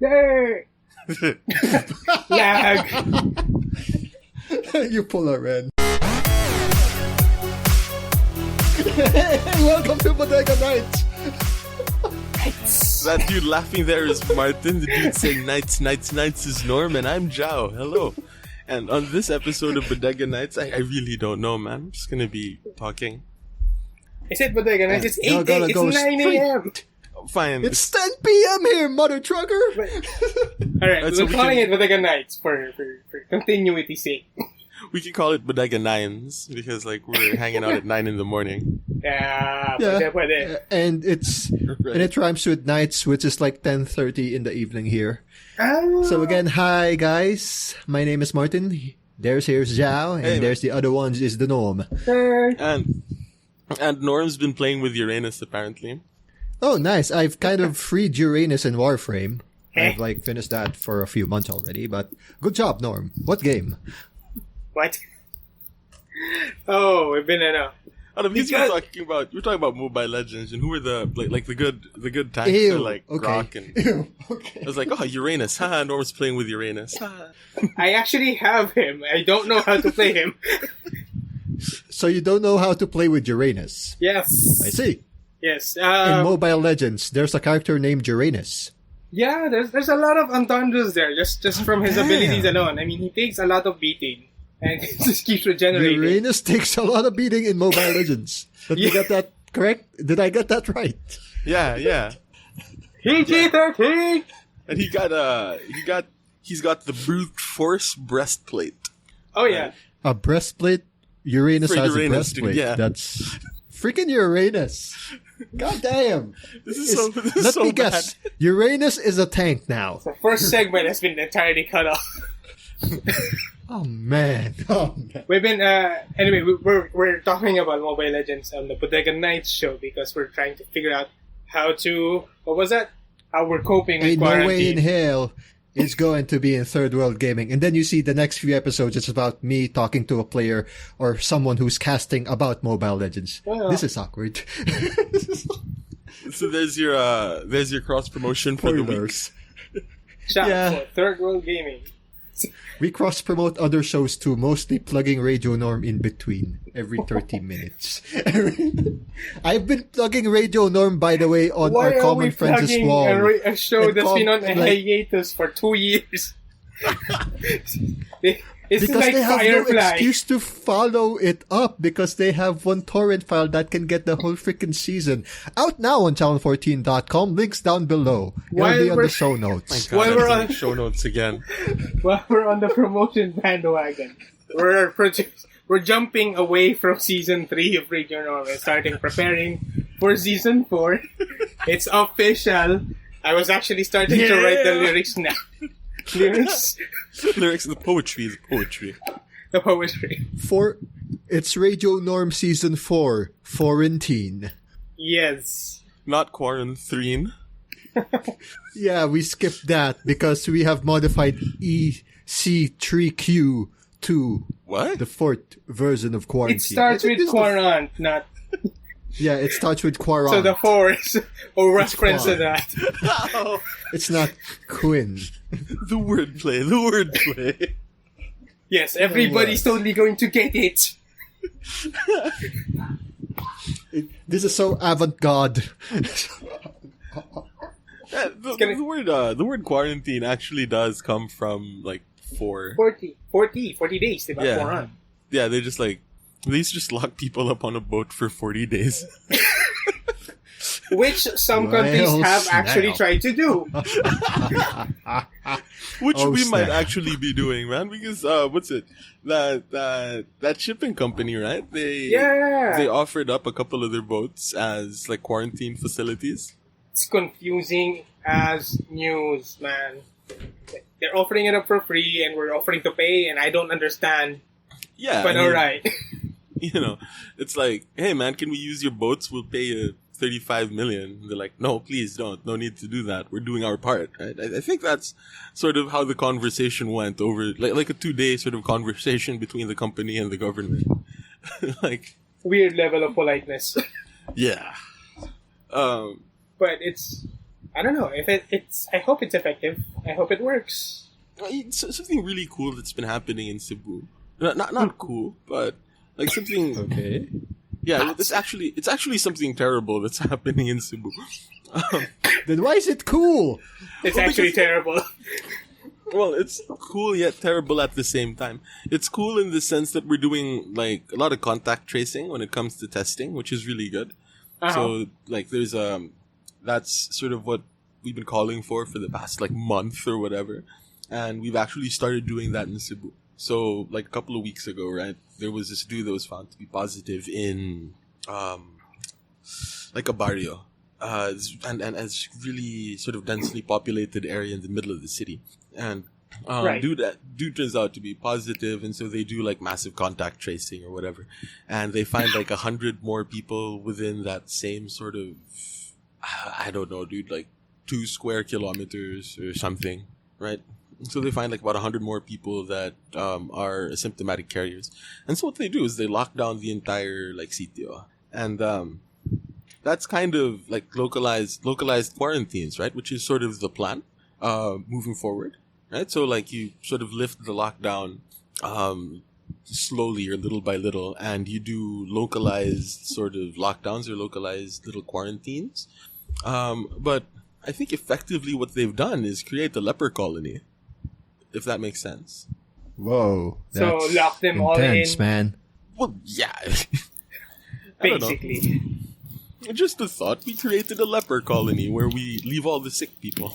Yay! Lag. You pull a red. Welcome to Bodega Nights. That dude laughing there is Martin. The dude saying nights is Norm, and I'm Joao. Hello. And on this episode of Bodega Nights, I really don't know, man. I'm just gonna be talking. I said Bodega Nights. It's 8 No, gotta It's go 9 a.m. Fine. It's 10 p.m. here, mother trucker. Alright, Right, we're so we calling can- it Bodega Nights for continuity's sake. We can call it Bodega Nines because like we're hanging out at 9 in the morning. Yeah, Yeah, pwede. and it rhymes with nights, which is like 10:30 in the evening here. So again, hi guys. My name is Martin. Here's Joao, and Hey, there's the other one is the Norm. And Norm's been playing with Uranus apparently. Oh, nice. I've kind of freed Uranus in Warframe. I've like finished that for a few months already, but good job, Norm. What game? What? Oh, we've been in a... Because we're talking about Mobile Legends and who were the good tanks Ew, are like okay. Grok and Ew, okay. I was like, oh, Uranus, haha, Norm's playing with Uranus. I actually have him. I don't know how to play him. So you don't know how to play with Uranus? Yes. I see. Yes. In Mobile Legends, there's a character named Uranus. Yeah, there's a lot of entendres there, just from his Damn. abilities alone. I mean, he takes a lot of beating, and he just keeps regenerating. Uranus takes a lot of beating in Mobile Legends. Did you get that correct? Did I get that right? Yeah. PG-13! And he's got the brute force breastplate. Oh, yeah. A breastplate? Uranus For has Uranus, a dude, breastplate. yeah. That's freaking Uranus. God damn. This is so Let so me bad. guess. Uranus is a tank now. The first segment has been entirely cut off. Oh man. We've been, anyway, we're talking about Mobile Legends on the Bodega Nights show because we're trying to figure out how to, what was that? How we're coping with Ain't no quarantine. way in hell it's going to be in third world gaming. And then you see the next few episodes, it's about me talking to a player or someone who's casting about Mobile Legends. Yeah. This is awkward. So there's your cross promotion for the week. Spoilers. Shout Yeah. for Third World Gaming. We cross-promote other shows too, mostly plugging Radio Norm in between every 30 minutes. I've been plugging Radio Norm, by the way, on Why our are common we friends' plugging wall. a show And that's been on a like- hiatus for 2 years? It's Because like they have no Firefly. excuse to follow it up because they have one torrent file that can get the whole freaking season. Out now on channel14.com. Links down below. It'll While be on we're- the show notes. God, While I'm we're in on- the show notes again. Well, we're on the promotion bandwagon. We're jumping away from season 3 of Radio Norm and starting preparing for season 4. It's official. I was actually starting to write the lyrics now. Lyrics, Lyrics, the poetry. the poetry. It's Radio Norm Season 4, Quarantine. Yes. Not quarantine. Yeah, we skipped that because we have modified EC3Q to What? the fourth version of quarantine. It starts I think with this is the- Quarant, not... Yeah, it starts with Quarant. So the 4 is a reference to Quarant. that. It's not Quinn. The wordplay. Yes, everybody's totally going to get it. This is so avant-garde. Yeah, the word quarantine actually does come from like 40 days, diba? Yeah. Quarant. Yeah, they used to just lock people up on a boat for 40 days. Which some countries Well, have actually snap. tried to do. Which Oh, we might snap. actually be doing, man, because what's it? That shipping company, right? They offered up a couple of their boats as like quarantine facilities. It's confusing as news, man. They're offering it up for free and we're offering to pay and I don't understand. Yeah, But I mean, alright. You know, it's like, hey man, can we use your boats? We'll pay you 35 million. They're like, no, please don't. No need to do that. We're doing our part. Right? I think that's sort of how the conversation went over, like a 2-day sort of conversation between the company and the government. Like, Weird level of politeness. yeah. But it's, I don't know, if it's, I hope it's effective. I hope it works. It's something really cool that's been happening in Cebu. Not cool, but like something. Okay. Yeah, it's actually something terrible that's happening in Cebu. Then why is it cool? It's actually terrible. Well, it's cool yet terrible at the same time. It's cool in the sense that we're doing like a lot of contact tracing when it comes to testing, which is really good. Uh-huh. So like there's that's sort of what we've been calling for the past like month or whatever, and we've actually started doing that in Cebu. So like a couple of weeks ago, right, there was this dude that was found to be positive in like a barrio, and it's really sort of densely populated area in the middle of the city, and Right. dude turns out to be positive, and so they do like massive contact tracing or whatever, and they find like 100 more people within that same sort of, I don't know, dude, like 2 square kilometers or something, right? So they find like about 100 more people that are asymptomatic carriers, and so what they do is they lock down the entire like sitio, and that's kind of like localized quarantines, right? Which is sort of the plan moving forward. Right, so like you sort of lift the lockdown slowly or little by little, and you do localized sort of lockdowns or localized little quarantines. But I think effectively what they've done is create a leper colony, if that makes sense. Whoa. So That's lock them all intense, in. man. Well, yeah. I don't know. Basically. Just a thought. We created a leper colony where we leave all the sick people.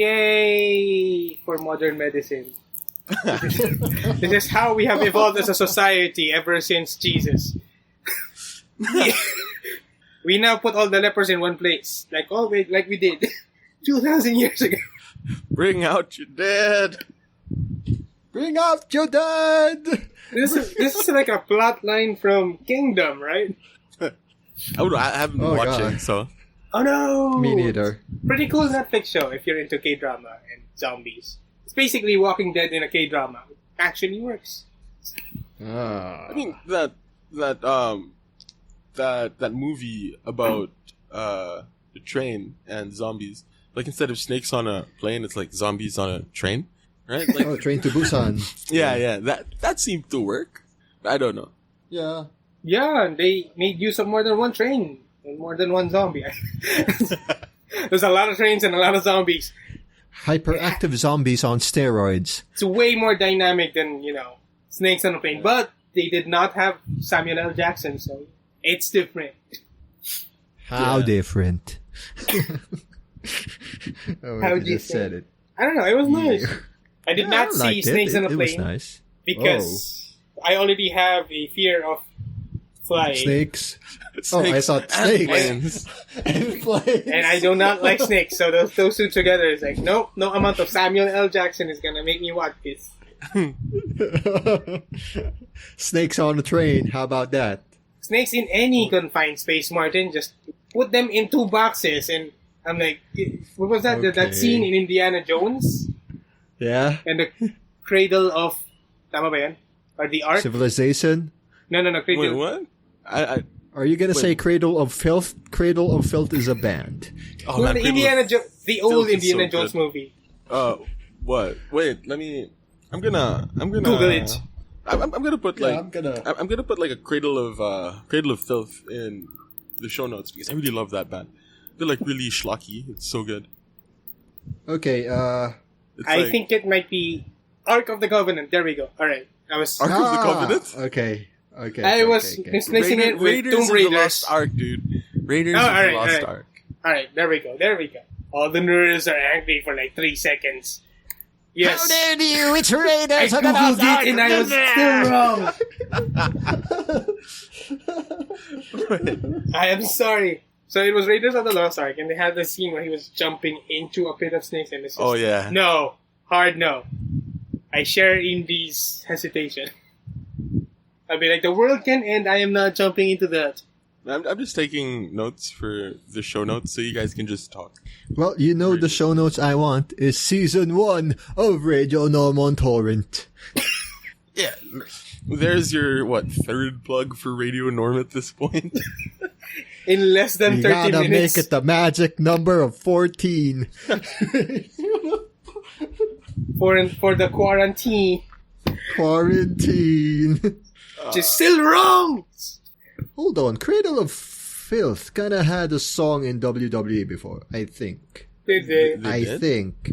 Yay for modern medicine. This is how we have evolved as a society ever since Jesus. We now put all the lepers in one place, like we did 2,000 years ago. Bring out your dead. Bring out your dead! This is like a plot line from Kingdom, right? I haven't been Oh, watching, God. so. Oh no! Me neither. Pretty cool Netflix show if you're into K-drama and zombies. It's basically Walking Dead in a K-drama. It actually works. Ah. I mean that movie about the train and zombies. Like instead of snakes on a plane, it's like zombies on a train, right? Like, Oh, Train to Busan. yeah. That seemed to work. I don't know. Yeah. Yeah, and they made use of more than one train and more than one zombie. There's a lot of trains and a lot of zombies. Hyperactive zombies on steroids. It's way more dynamic than, snakes on a plane. But they did not have Samuel L. Jackson, so it's different. How Yeah. different. Oh, How you do you just think? said it. I don't know, it was nice. I did Yeah, not I see liked it. snakes on a It was plane nice. because I already have a fear of flying. Snakes. Oh, I Snakes thought and snakes. planes. And planes. And I do not like snakes, so those two together is like, nope, no amount of Samuel L. Jackson is gonna make me watch this. Snakes on a train. How about that? Snakes in any confined space, Martin, just put them in 2 boxes. And I'm like, what was that? Okay. That scene in Indiana Jones? Yeah? And the cradle of, tama ba yan? Or the ark? Civilization? No, cradle. Wait, what? I Are you gonna Wait. say Cradle of Filth? Cradle of Filth is a band. oh Well, man, the Cradle Indiana of- the old Filth is Indiana so Jones good. movie. What? Wait, I'm gonna Google it. I'm gonna put Yeah, like I'm gonna- put like a Cradle of Filth in the show notes because I really love that band. They're like really schlocky. It's so good. Okay, It's I like think it might be Ark of the Covenant. There we go. Alright. I was Ark of the Covenant. Okay. I was mixing it with Tomb of the Raiders. Lost Ark, dude. Raiders Oh, of alright, the Lost alright. Ark. Alright, there we go. All the nerds are angry for like 3 seconds. Yes. How dare you? It's I Raiders of the Lost googled Ark. it and I was still wrong. I am sorry. So it was Raiders of the Lost Ark, and they had the scene where he was jumping into a pit of snakes, and it's just, Oh yeah. no, hard no. I share Indy's hesitation. I'll be like, the world can end. I am not jumping into that. I'm just taking notes for the show notes so you guys can just talk. Well, you know the show notes I want is season 1 of Radio Norm on Torrent. Yeah. There's your 3rd plug for Radio Norm at this point. in less than We 30 gotta minutes. make it the magic number of 14. For the quarantine. Quarantine. Which is still wrong! Hold on, Cradle of Filth kinda had a song in WWE before, I think. Did they? They did? think.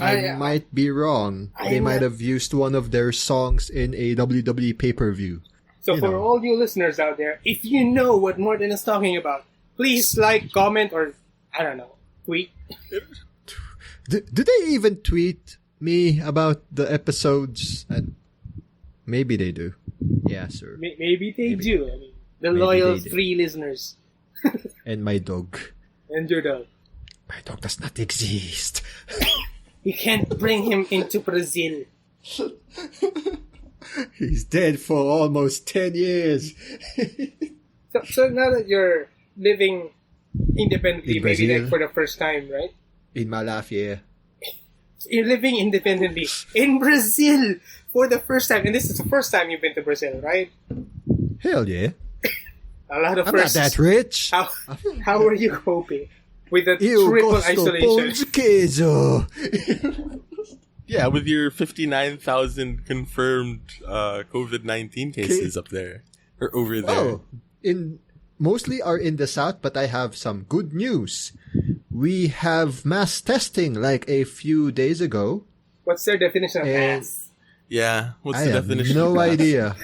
I might be wrong. They might have used one of their songs in a WWE pay-per-view. So You for know. all you listeners out there, if you know what Morten is talking about, please like, comment, or, I don't know, tweet. Do they even tweet me about the episodes? Maybe they do. Yeah, sir. Maybe they do. I mean, the Maybe loyal they do. 3 listeners. And my dog. And your dog. My dog does not exist. You can't bring him into Brazil. He's dead for almost 10 years. So now that you're living independently, In maybe Brazil. like for the first time, right? In my life, yeah. You're living independently in Brazil for the first time. And this is the first time you've been to Brazil, right? Hell yeah. A lot of I'm not firsts. that rich. How are you coping with the Eu triple gosto pão isolation? de queijo. Yeah, with your 59,000 confirmed COVID-19 cases up there. Or over there. Well, mostly are in the south, but I have some good news. We have mass testing like a few days ago. What's their definition of And- ass? Yeah, what's I the have definition? no of that? idea.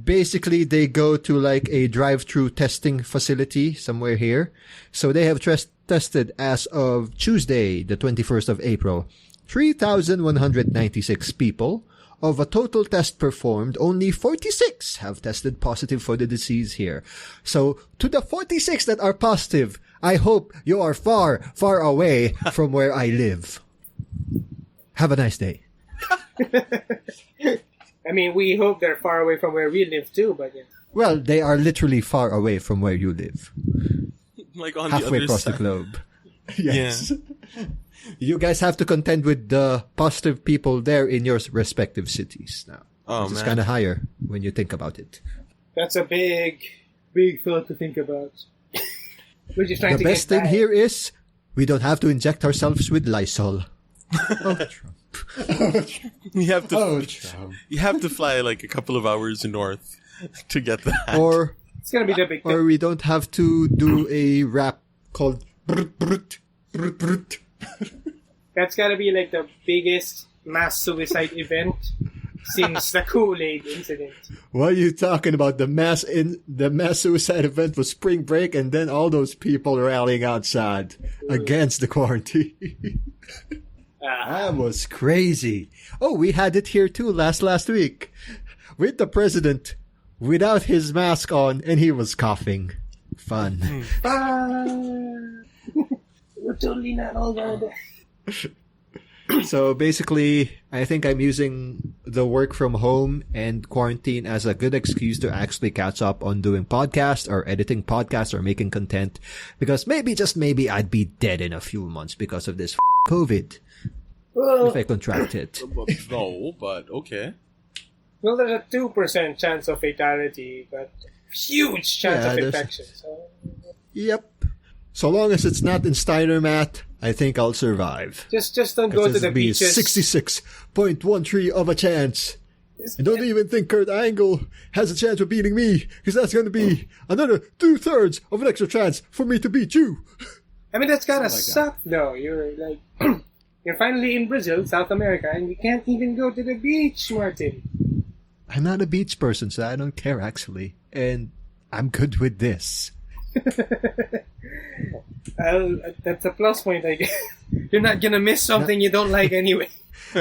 Basically, they go to like a drive-through testing facility somewhere here. So they have tested as of Tuesday, the 21st of April, 3,196 people. Of a total test performed, only 46 have tested positive for the disease here. So to the 46 that are positive, I hope you are far, far away from where I live. Have a nice day. I mean, we hope they're far away from where we live too, but yeah. Well, they are literally far away from where you live. Like on Halfway the other across side. the globe. Yes. You guys have to contend with the positive people there in your respective cities now. Oh, It's man. kind of higher when you think about it. That's a big thought to think about. We're just trying The to best get thing by. here is we don't have to inject ourselves with Lysol. Oh, Trump. You have to Oh, Trump. you have to fly like a couple of hours north to get that. Or It's gonna be the big thing. we don't have to do a rap called brut, brut, brut, brut. That's gotta be like the biggest mass suicide event since the Kool-Aid incident. What are you talking about? The mass suicide event was spring break, and then all those people rallying outside against the quarantine. That was crazy. Oh, we had it here too last week with the president without his mask on, and he was coughing. Fun. We're totally not all good. So basically, I think I'm using the work from home and quarantine as a good excuse to actually catch up on doing podcasts or editing podcasts or making content, because maybe, just maybe, I'd be dead in a few months because of this COVID Well, if I contract it. No, but okay. well, there's a 2% chance of fatality, but huge chance Yeah, of there's- infection. So, Yep. So long as it's not in Steiner Math, I think I'll survive. just don't go to This the would be beaches. 66.13 of a chance. And don't even think Kurt Angle has a chance of beating me, because that's going to be another 2/3 of an extra chance for me to beat you. I mean, that's gotta Something like suck, though. You're like, you're finally in Brazil, South America, and you can't even go to the beach, Martin. I'm not a beach person, so I don't care, actually. And I'm good with this. That's a plus point, I guess. You're not gonna miss something you don't like anyway.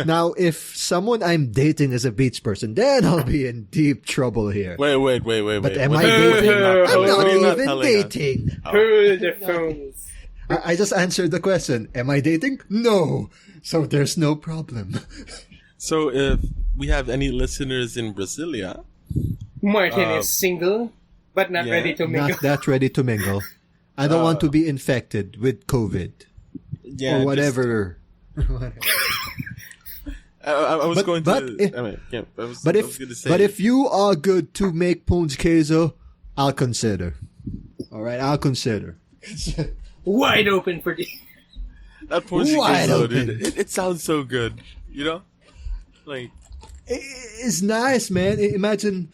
Now, if someone I'm dating is a beach person, then I'll be in deep trouble here. Wait. But am What I are you dating? not I'm telling- not what are you even telling us? dating. Hold the phones. I just answered the question. Am I dating? No. So there's no problem. So if we have any listeners in Brasilia, Martin is single, but not yeah, ready to mingle. Not that ready to mingle. I don't want to be infected with COVID yeah, or whatever. I was But- going but to. if- I mean, yeah, I was But going to say. if you are good to make pão de queijo, I'll consider. All right, I'll consider. Wide open for the... That Portuguese Wide though, open. dude. It sounds so good. You know? Like, It's nice, man. Imagine.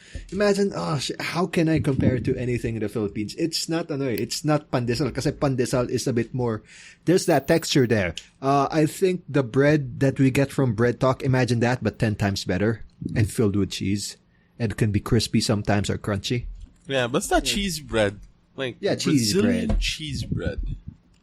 How can I compare it to anything in the Philippines? It's not pandesal. Kasi pandesal is a bit more. There's that texture there. I think the bread that we get from Bread Talk, imagine that, but 10 times better and filled with cheese, and it can be crispy sometimes or crunchy. yeah, but it's not cheese bread. Like, Yeah, cheese Brazilian bread. cheese bread.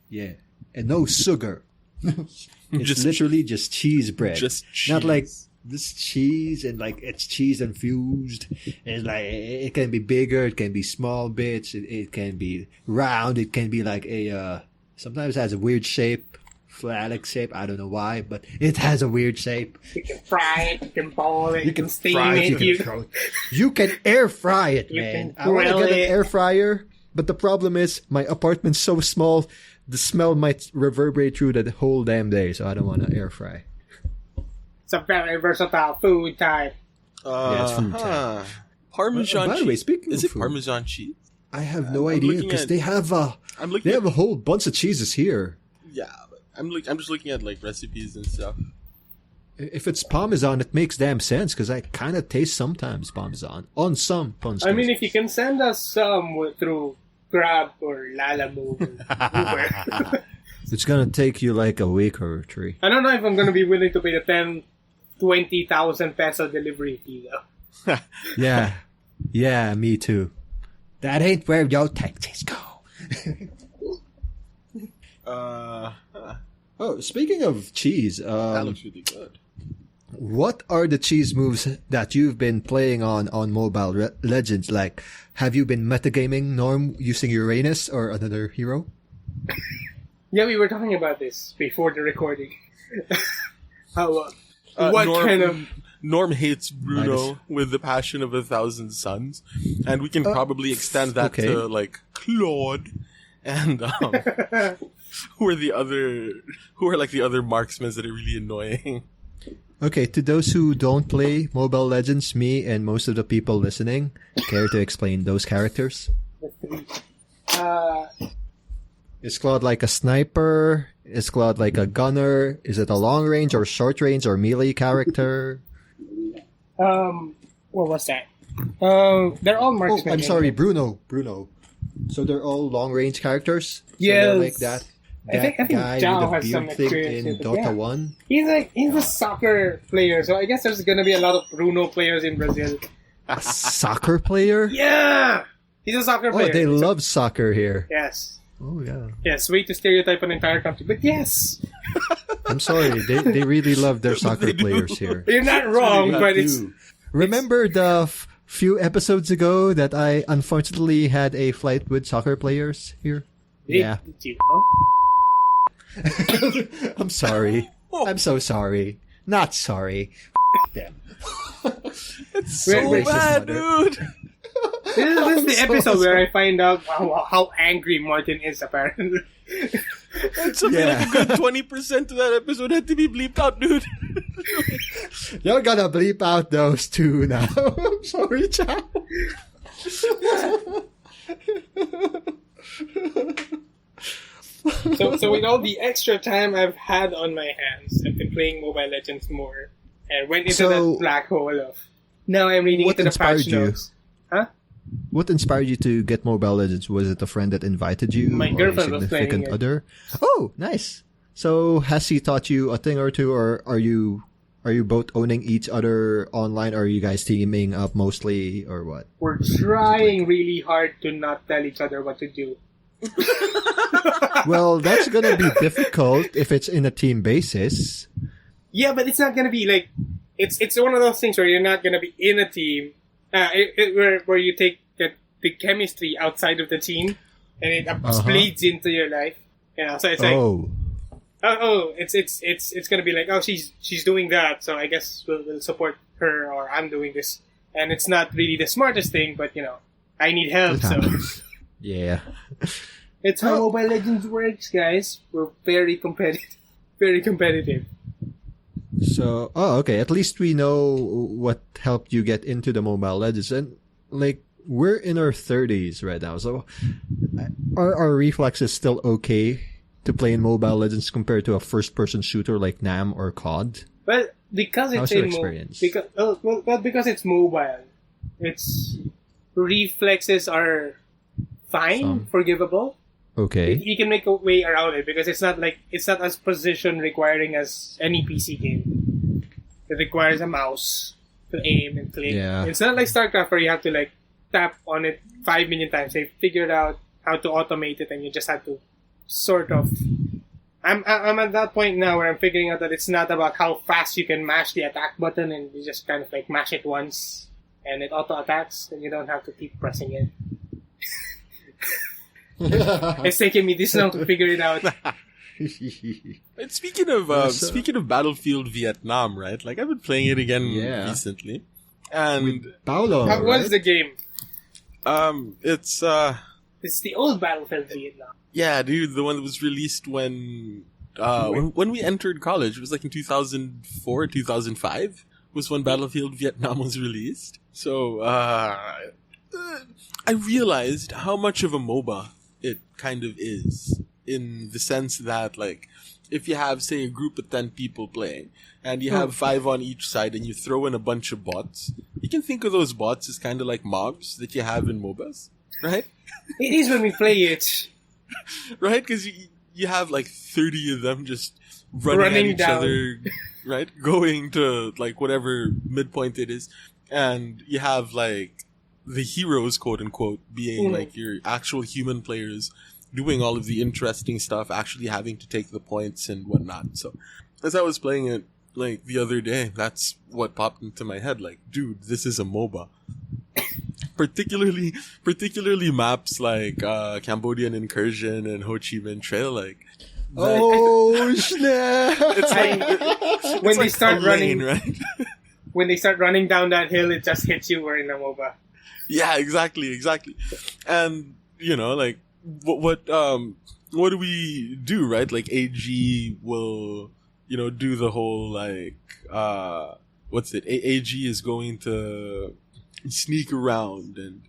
Yeah, and no sugar. It's Just- literally just cheese bread. Just cheese. Not like this cheese and like it's cheese infused. And like it can be bigger, it can be small bits, it can be round, it can be like a sometimes it has a weird shape, phallic shape. I don't know why, but it has a weird shape. You can fry it, you can boil it, you can steam fry it. You can air fry it, You man. can I want to grill get an it. air fryer, but the problem is my apartment's so small, the smell might reverberate through the whole damn day, so I don't want to air fry. It's a very versatile food type. it's food time. Parmesan By the way, cheese. speaking Is of it food- Parmesan cheese? I have no I'm idea looking because at- they have I'm looking they at, have a whole bunch of cheeses here. yeah, but I'm just looking at like recipes and stuff. If it's Parmesan, it makes damn sense because I kind of taste sometimes Parmesan on some punch. I mean, if you can send us some through Grab or Lalamove or Uber. it's gonna take you like a week or three. I don't know if I'm going to be willing to pay the 20,000 peso delivery fee though. Yeah, me too. That ain't where your taxes go. Oh, speaking of cheese, That looks really good. what are the cheese moves that you've been playing on Mobile Legends? Like, have you been metagaming Norm using Uranus or another hero? Yeah, we were talking about this before the recording. How, what Norm, kind of... Norm hates Bruno Minus- with the passion of 1,000 suns, and we can probably extend that okay. to like Claude and who are like the other marksmen that are really annoying. Okay, to those who don't play Mobile Legends, me and most of the people listening, care to explain those characters? Is Claude like a sniper? Is Claude like a gunner? Is it a long range or short range or melee character? what was that? They're all Oh, marksmen. I'm sorry, Bruno. So they're all long range characters? So Yes. they're like that I think guy Joao with has the some beard thing experience in with it, Dota yeah. 1? He's a soccer player, so I guess there's gonna be a lot of Bruno players in Brazil. A soccer player? Yeah! He's a soccer player. Oh, they love soccer here. Yes. Oh, yeah. Yes, way to stereotype an entire country, but yes! I'm sorry, they really love their soccer They do. players here. You're not wrong, but it's... Remember the few episodes ago that I unfortunately had a flight with soccer players here? Yeah. Did you know? I'm sorry. I'm so sorry. Not sorry. Them. It's Wait, so wait, bad, mother. dude. This is the so episode where I find out how angry Martin is, apparently. And something Yeah. like a good 20% of that episode had to be bleeped out, dude. You're gonna bleep out those two now. I'm sorry, Chow. So with all the extra time I've had on my hands, I've been playing Mobile Legends more, and went into So- that black hole of... Now I'm reading What into the patch inspired you? notes. Huh? What inspired you to get Mobile Legends? Was it a friend that invited you? My or girlfriend a was significant playing it. other? Oh, nice. So has he taught you a thing or two, or are you both owning each other online, or are you guys teaming up mostly, or what? We're trying really hard to not tell each other what to do. Well, that's gonna be difficult if it's in a team basis. Yeah, but it's not gonna be like... It's one of those things where you're not gonna be in a team, where you take the chemistry outside of the team, and it bleeds into your life. You know, so it's like... It's gonna be like, oh, she's doing that, so I guess we'll support her, or I'm doing this, and it's not really the smartest thing, but you know, I need help, It so happens. Yeah. it's how Mobile Legends works, guys. We're very competitive. So, okay. At least we know what helped you get into the Mobile Legends. And like, we're in our 30s right now, so are our reflexes still okay to play in Mobile Legends compared to a first-person shooter like NAM or COD? Well, because it's How's your experience? Because it's mobile, its reflexes are fine, forgivable. Okay. You can make a way around it because it's not as position requiring as any PC game. It requires a mouse to aim and click. Yeah. It's not like StarCraft where you have to like tap on it 5 million times. They figured out how to automate it, and you just have to sort of. I'm at that point now where I'm figuring out that it's not about how fast you can mash the attack button, and you just kind of like mash it once and it auto attacks, and you don't have to keep pressing it. It's taking me this long to figure it out. And speaking of Battlefield Vietnam, right? Like I've been playing it again recently, and Paolo, How was the game? it's It's the old Battlefield Vietnam. yeah, dude, the one that was released when we entered college. It was like in 2004, 2005 was when Battlefield Vietnam was released. So I realized how much of a MOBA it kind of is, in the sense that, like, if you have, say, a group of 10 people playing, and you have 5 on each side, and you throw in a bunch of bots, you can think of those bots as kind of like mobs that you have in MOBAs, right? It is when we play it. Right? Because you have like 30 of them just running at each down. other, right? Going to like whatever midpoint it is. And you have like the heroes, quote unquote, being like your actual human players doing all of the interesting stuff, actually having to take the points and whatnot. So as I was playing it like the other day, that's what popped into my head. Like, dude, this is a MOBA. Particularly maps like Cambodian Incursion and Ho Chi Minh Trail, like. Oh snap! It's like When they start running, right? when they start running down that hill, it just hits you. We're in a MOBA. Yeah, exactly. And you know, like what do we do, right? Like AG will, you know, do the whole like what's it? AG is going to sneak around and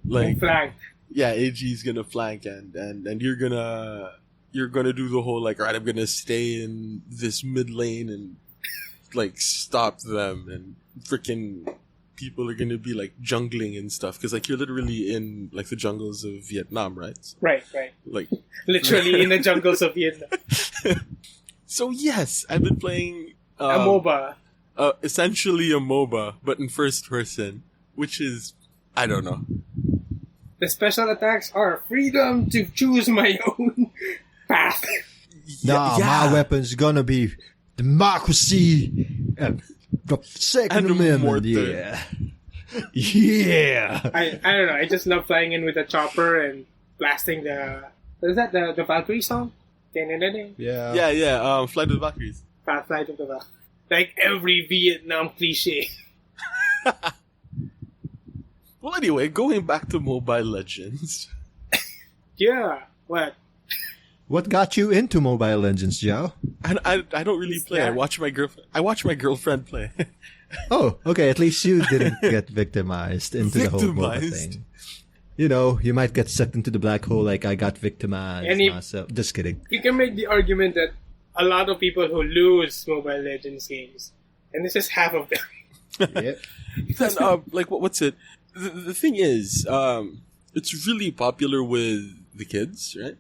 like flank. Yeah, AG is gonna flank and you're gonna do the whole like, all right, I'm gonna stay in this mid lane and like stop them, and freaking people are gonna be like jungling and stuff, because like you're literally in like the jungles of Vietnam, right? Right. Like Literally in the jungles of Vietnam. So yes, I've been playing A MOBA. Essentially a MOBA, but in first person, which is, I don't know. The special attacks are freedom to choose my own path. My weapon's gonna be democracy and the Second And Amendment. mortar. Yeah. I don't know. I just love flying in with a chopper and blasting the. What is that? The Valkyrie song? Yeah. Flight of the Valkyries. Flight of the Valkyrie. Like every Vietnam cliche. Well, anyway, going back to Mobile Legends. Yeah. What? What got you into Mobile Legends, Joao? I don't really play. I watch my girlfriend play. Oh, okay. At least you didn't get victimized into the whole MOBA thing. You know, you might get sucked into the black hole like I got victimized myself. Just kidding. You can make the argument that a lot of people who lose Mobile Legends games, and this is half of them. Yep. Then, like, what's it? The thing is, it's really popular with the kids, right?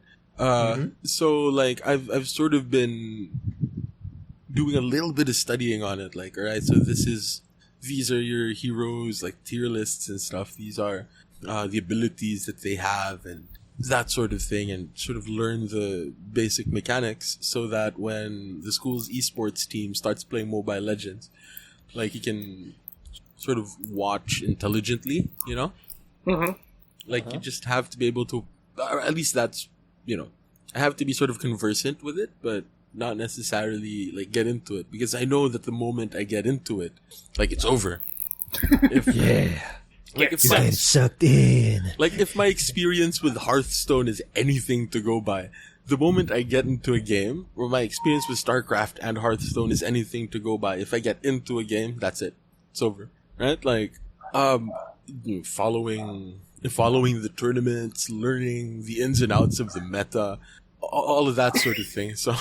So, like, I've sort of been doing a little bit of studying on it. Like, all right, so these are your heroes, like tier lists and stuff. These are the abilities that they have and that sort of thing, and sort of learn the basic mechanics so that when the school's esports team starts playing Mobile Legends, like, you can sort of watch intelligently, you know? Like, you just have to be able to, or at least that's, you know, I have to be sort of conversant with it, but not necessarily, like, get into it, because I know that the moment I get into it, like, it's over. Like, if Getting sucked in. Like, if my experience with Hearthstone is anything to go by, the moment I get into a game, or my experience with StarCraft and Hearthstone is anything to go by, if I get into a game, that's it. It's over. Right? Like, following the tournaments, learning the ins and outs of the meta, all of that sort of thing. So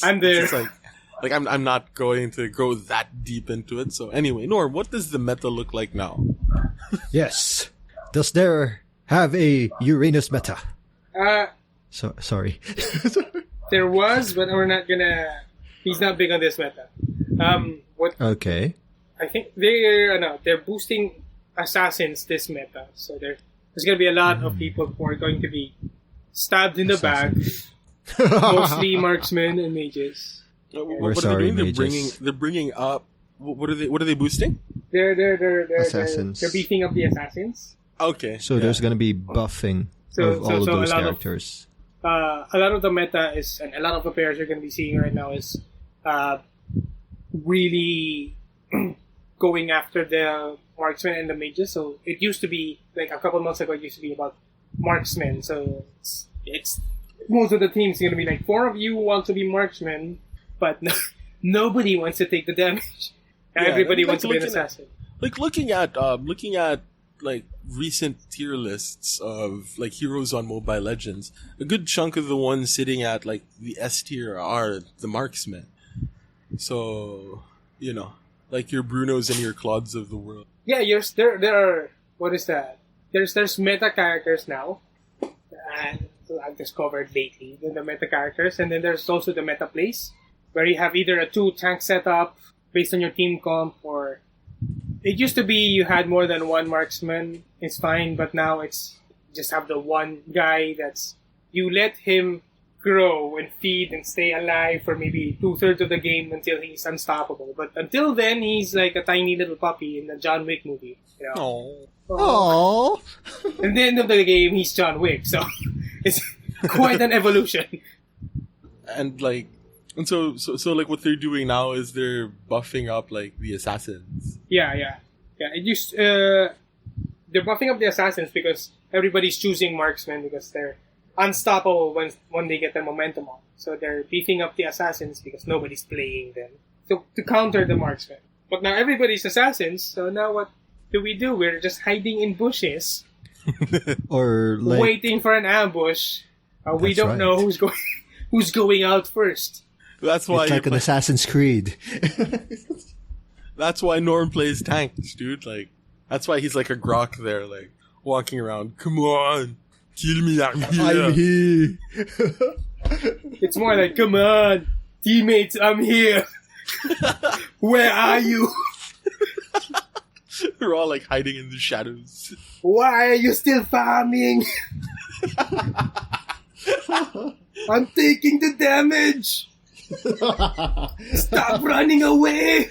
I'm there. It's like I'm not going to go that deep into it. So anyway, Norm, what does the meta look like now? Yes. Does there have a Uranus meta? Sorry. There was, but we're not gonna. He's not big on this meta. Okay. I think they're boosting assassins this meta, so there's gonna be a lot of people who are going to be stabbed in the back, mostly marksmen and mages. What are they doing? They're bringing up. What are they boosting? They're assassins. They're beefing up the assassins. Okay. So there's gonna be buffing of all of those characters. A lot of the meta is, and a lot of the players you're going to be seeing right now is really going after the marksmen and the mages. So it used to be, like a couple months ago, it used to be about marksmen. So it's most of the teams going to be like, 4 of you want to be marksmen, but nobody wants to take the damage. Everybody wants to be an assassin. Looking at like recent tier lists of like heroes on Mobile Legends, a good chunk of the ones sitting at like the S tier are the marksmen. So, like your Brunos and your Claudes of the world. Yeah, there are, what is that? There's meta characters now. I've discovered lately the meta characters, and then there's also the meta plays, where you have either a 2 tank setup based on your team comp, or it used to be you had more than 1 marksman, it's fine, but now it's just have the one guy that's, you let him grow and feed and stay alive for maybe 2/3 of the game until he's unstoppable. But until then, he's like a tiny little puppy in the John Wick movie. Aww. At the end of the game, he's John Wick, so it's quite an evolution. And so like what they're doing now is they're buffing up like the assassins. Yeah. They're buffing up the assassins because everybody's choosing marksmen because they're unstoppable when they get their momentum on. So they're beefing up the assassins because nobody's playing them. So to counter the marksmen. But now everybody's assassins, so now what do? We're just hiding in bushes. Or waiting for an ambush. We don't know who's going out first. That's why it's like an Assassin's Creed. That's why Norm plays tanks, dude. Like, that's why he's like a grok there, like walking around. Come on, kill me, I'm here. It's more like, come on, teammates, I'm here. Where are you? They're all like hiding in the shadows. Why are you still farming? I'm taking the damage. Stop running away.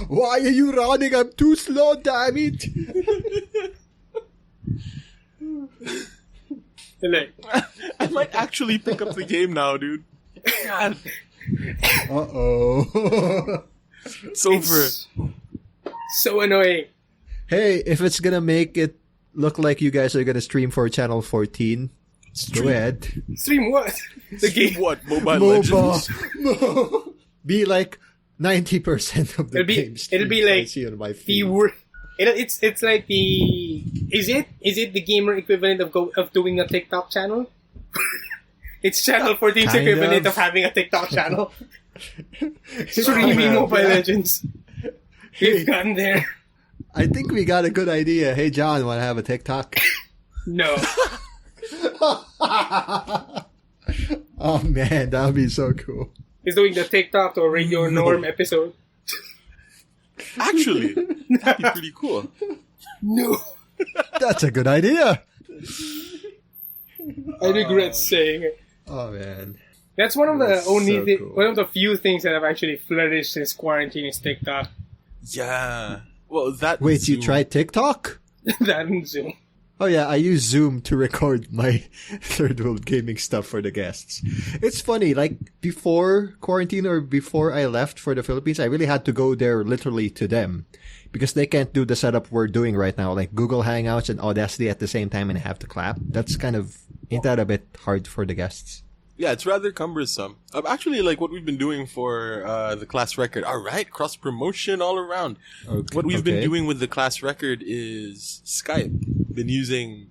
Why are you running? I'm too slow, damn it. I might actually pick up the game now, dude. God. Uh-oh. It's over. So annoying. Hey, if it's gonna make it look like you guys are gonna stream for Channel 14, go ahead. Stream what? The game? What? Mobile Legends? Be like 90% of the game. It'll be like I see on my feed. It's like the is it the gamer equivalent of doing a TikTok channel? It's Channel 14's equivalent of having a TikTok channel. Streaming Mobile Legends. We've gotten there. I think we got a good idea. Hey John, wanna have a TikTok? No. Oh man, that would be so cool. He's doing the TikTok or Radio Norm episode. Actually, that'd be pretty cool. No. That's a good idea. I regret saying it. Oh man. That's one of the cool. one of the few things that have actually flourished since quarantine is TikTok. Yeah. Well, that. Wait, Zoom. you tried TikTok? That and Zoom. Oh yeah, I use Zoom to record my third world gaming stuff for the guests. It's funny, like before quarantine or before I left for the Philippines, I really had to go there literally to them because they can't do the setup we're doing right now, like Google Hangouts and Audacity at the same time and have to clap. That's ain't that a bit hard for the guests? Yeah, it's rather cumbersome. Actually, like what we've been doing for the class record. All right, cross promotion all around. Okay. What we've been doing with the class record is Skype. Been using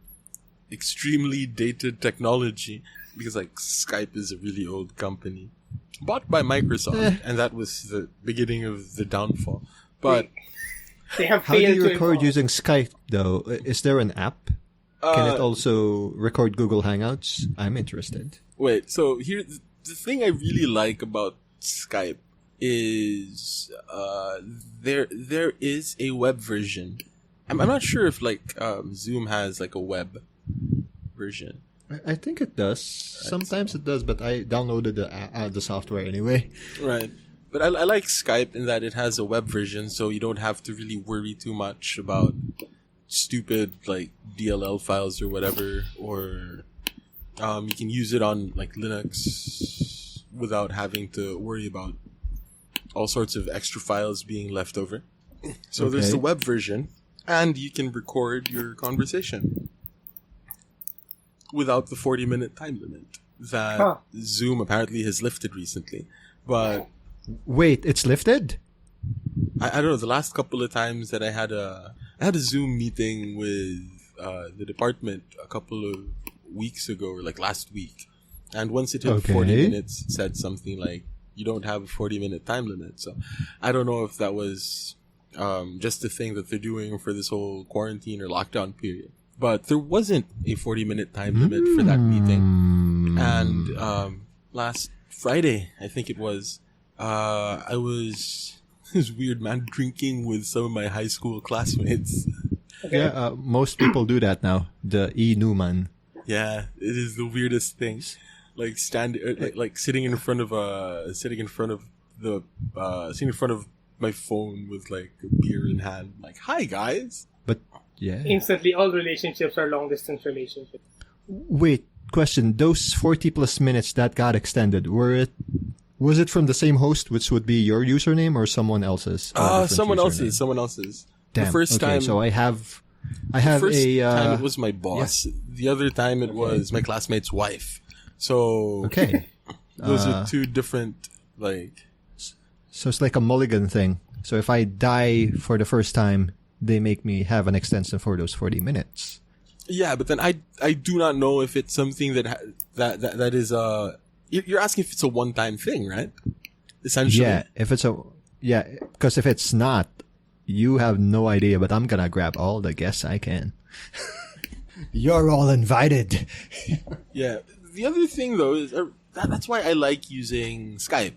extremely dated technology because like Skype is a really old company, bought by Microsoft, and that was the beginning of the downfall. But they have how do failed you to record evolve. using Skype though? Is there an app? Can it also record Google Hangouts? I'm interested. Wait, so here the thing I really like about Skype is there is a web version. I'm not sure if like Zoom has like a web version. I think it does. Sometimes it does, but I downloaded the software anyway. Right. But I like Skype in that it has a web version, so you don't have to really worry too much about stupid like DLL files or whatever, or you can use it on like Linux without having to worry about all sorts of extra files being left over. So there's the web version, and you can record your conversation without the 40-minute time limit that Zoom apparently has lifted recently. But wait, it's lifted? I don't know. The last couple of times that I had a Zoom meeting with the department a couple of weeks ago, or like last week, and once it hit 40 minutes, it said something like, "You don't have a 40-minute time limit." So I don't know if that was just a thing that they're doing for this whole quarantine or lockdown period. But there wasn't a 40-minute time limit for that meeting. And last Friday, I think it was, I was this weird man drinking with some of my high school classmates. Okay. Yeah, most people do that now. The Newman. Yeah, it is the weirdest thing. Like sitting in front of my phone with like a beer in hand. Like, hi guys. But yeah. Instantly, all relationships are long distance relationships. Wait, question. Those 40 plus minutes that got extended, was it from the same host, which would be your username, or someone else's? Someone else's. Damn. The first time. So I have the first time it was my boss. Yeah. The other time it was my classmate's wife. So those are two different like. So it's like a mulligan thing. So if I die for the first time, they make me have an extension for those 40 minutes. Yeah, but then I do not know if it's something that is you're asking if it's a one-time thing, right? Essentially. Yeah, because if it's not, you have no idea, but I'm gonna grab all the guests I can. You're all invited. Yeah. The other thing though is that's why I like using Skype.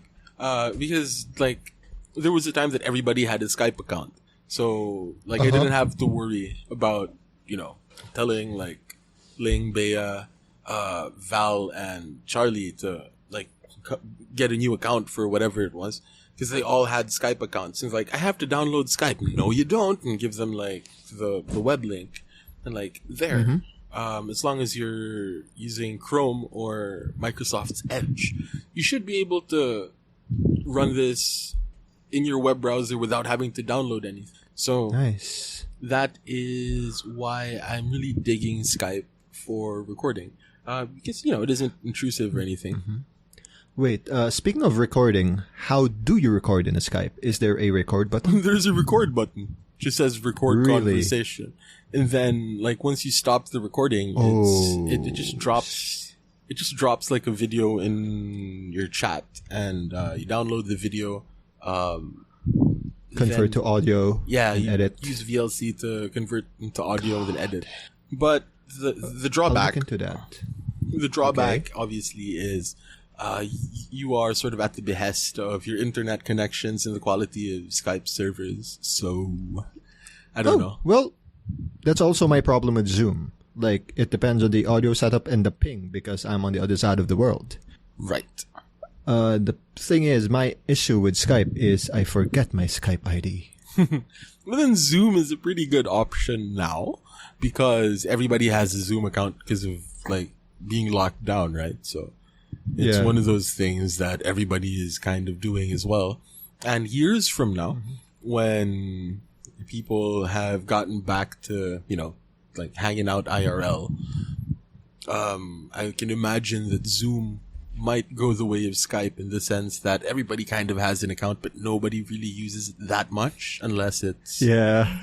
Because like there was a time that everybody had a Skype account. So like I didn't have to worry about, telling like Ling, Bea, Val and Charlie to like get a new account for whatever it was, because they all had Skype accounts. And like, I have to download Skype. No, you don't. And give them like the web link, and like there. As long as you're using Chrome or Microsoft's Edge, you should be able to run this in your web browser without having to download anything. So nice. That is why I'm really digging Skype for recording. Because, it isn't intrusive or anything. Wait, speaking of recording, how do you record in a Skype? Is there a record button? There's a record button. It just says record conversation. And then, like, once you stop the recording, it just drops like a video in your chat, and you download the video. Convert to audio. Yeah, and you edit. Use VLC to convert into audio and then edit. But the drawback. I'll look into that. The drawback, obviously, is you are sort of at the behest of your internet connections and the quality of Skype servers. So, I don't know. Well, that's also my problem with Zoom. Like, it depends on the audio setup and the ping, because I'm on the other side of the world. Right. The thing is, my issue with Skype is I forget my Skype ID. But then Zoom is a pretty good option now, because everybody has a Zoom account because of, like, being locked down, right? So it's one of those things that everybody is kind of doing as well. And years from now, when people have gotten back to, like hanging out IRL, I can imagine that Zoom might go the way of Skype in the sense that everybody kind of has an account, but nobody really uses it that much unless it's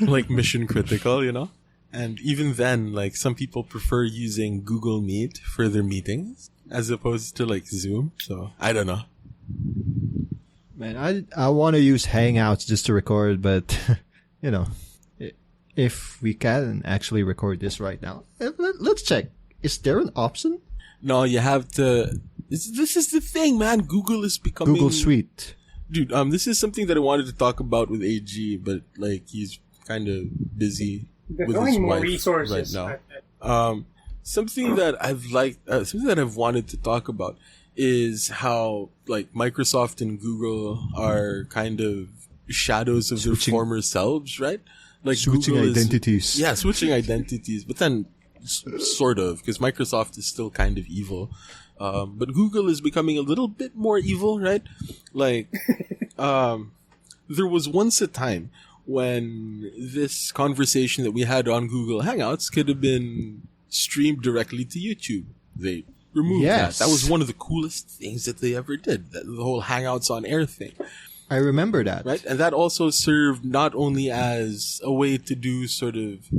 like mission critical, you know? And even then, like, some people prefer using Google Meet for their meetings as opposed to like Zoom. So I don't know. Man, I want to use Hangouts just to record, but you know, if we can actually record this right now, let's check. Is there an option? No, you have to. This is the thing, man. Google is becoming Google Suite. Dude, this is something that I wanted to talk about with AG, but like he's kind of busy with his more wife resources right now. Something that I've wanted to talk about is how like Microsoft and Google are kind of shadows of their former selves, right? Like switching Google identities. Switching identities, but then sort of, because Microsoft is still kind of evil. But Google is becoming a little bit more evil, right? Like, there was once a time when this conversation that we had on Google Hangouts could have been streamed directly to YouTube. They removed that. That was one of the coolest things that they ever did. The whole Hangouts on Air thing. I remember that. Right? And that also served not only as a way to do sort of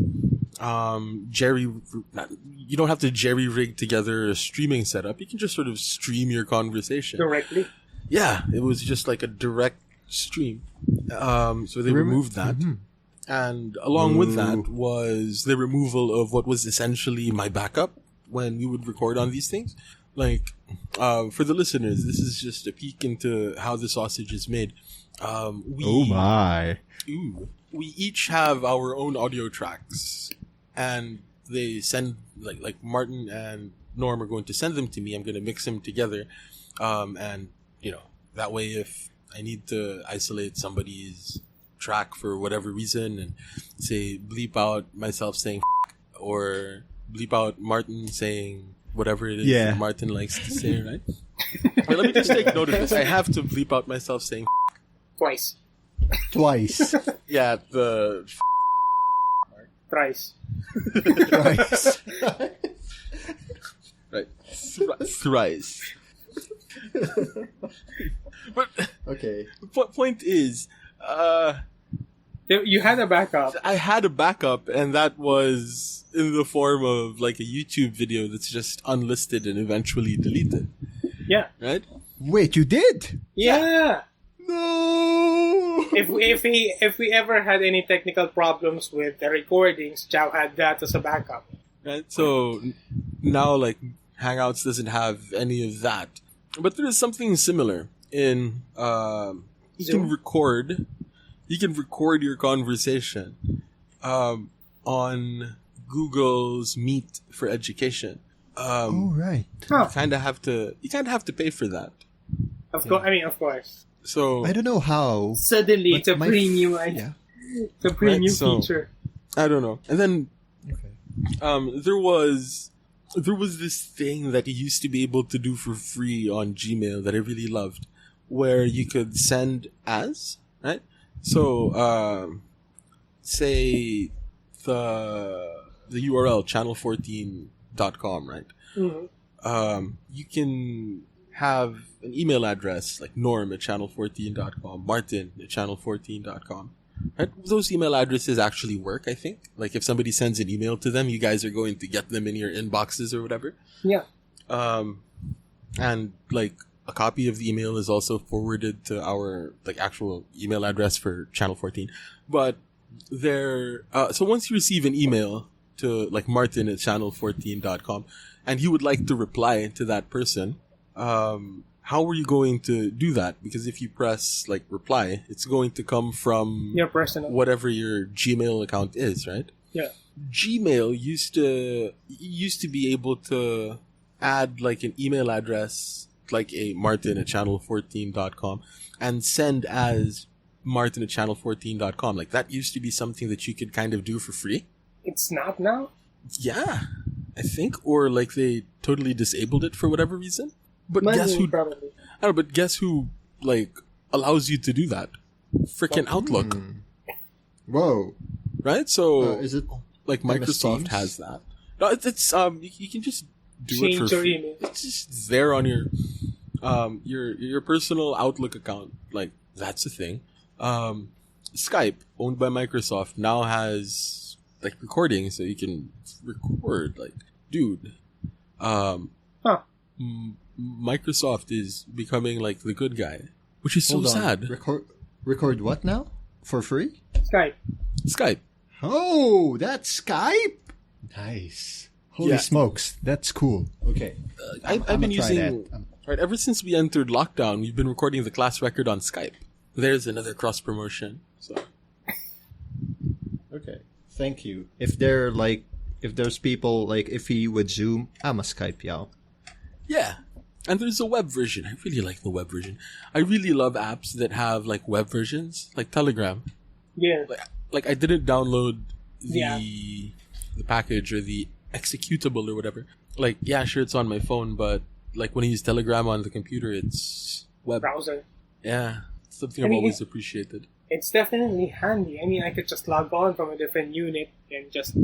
you don't have to jerry rig together a streaming setup. You can just sort of stream your conversation directly. Yeah, it was just like a direct stream. So they removed that. Mm-hmm. And along with that was the removal of what was essentially my backup when we would record on these things. Like, for the listeners, this is just a peek into how the sausage is made. We each have our own audio tracks, and they send like Martin and Norm are going to send them to me. I'm going to mix them together, and you know, that way if I need to isolate somebody's track for whatever reason and say bleep out myself saying or bleep out Martin saying whatever it is that Martin likes to say, right? Wait, let me just take note of this. I have to bleep out myself saying twice. Yeah, the thrice. Right. Thrice. But okay. Point is, you had a backup. I had a backup, and that was in the form of like a YouTube video that's just unlisted and eventually deleted. Yeah. Right? Wait, you did? Yeah. No. If we ever had any technical problems with the recordings, Joao had that as a backup. Right. So now, like, Hangouts doesn't have any of that, but there is something similar in you can record your conversation on Google's Meet for Education. Right. Huh. You kind of have to pay for that. Of course. I mean, of course. So I don't know how. Suddenly, it's a premium. It's a premium feature. I don't know. And then there was this thing that you used to be able to do for free on Gmail that I really loved, where you could send as, right? So say the URL channel14.com, right? Mm-hmm. You can have an email address like norm@channel14.com, martin@channel14.com. Right? Those email addresses actually work, I think. Like if somebody sends an email to them, you guys are going to get them in your inboxes or whatever. Yeah. And like a copy of the email is also forwarded to our like actual email address for Channel 14. But so once you receive an email to like martin@channel14.com and you would like to reply to that person, how are you going to do that? Because if you press like reply, it's going to come from your personal, whatever your Gmail account is, right? Yeah. Gmail used to be able to add like an email address like a martin@channel14.com and send as martin@channel14.com. Like that used to be something that you could kind of do for free. It's not now? Yeah, I think. Or like they totally disabled it for whatever reason. But Probably. I don't know, but guess who like allows you to do that? Freaking Outlook. Whoa. Right? So is it like Microsoft has that? No, it's you can just do change it for your free. email. It's just there on your your personal Outlook account, like that's a thing. Skype, owned by Microsoft, now has like recording, so you can record. Like, dude, Microsoft is becoming like the good guy, which is Hold so on. sad. Record what now? For free? Skype. Oh, that's Skype? Nice. Holy Yeah. smokes, that's cool. Okay. I've I'm been gonna try using that. right ever since we entered lockdown. We've been recording the class record on Skype. There's another cross promotion. So Okay. Thank you. If there's people like if he would Zoom, I'm a Skype y'all. yeah, and there's a web version. I really like the web version. I really love apps that have like web versions, like Telegram. Yeah. Like I didn't download Yeah. the package or the executable or whatever. Like, yeah, sure, it's on my phone, but like when I use Telegram on the computer, it's web. Browser. Yeah, it's something I I've mean, always appreciated. It's definitely handy. I mean, I could just log on from a different unit and just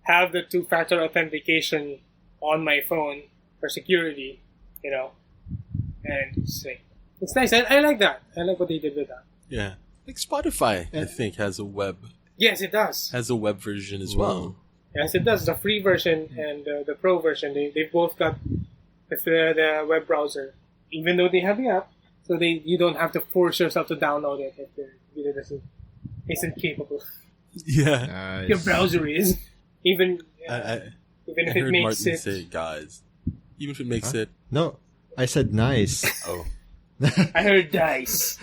have the two-factor authentication on my phone for security, you know. And it's nice. I like that. I like what they did with that. Yeah, like Spotify, I think has a web Yes, it does. version as well. Yes, it does. The free version and the pro version, they both got the web browser, even though they have the app. So you don't have to force yourself to download it if your computer isn't capable. Yeah, Your browser is. Even I if it heard makes Martin it. say, guys, even if it makes it. No, I said nice. Oh, I heard dice.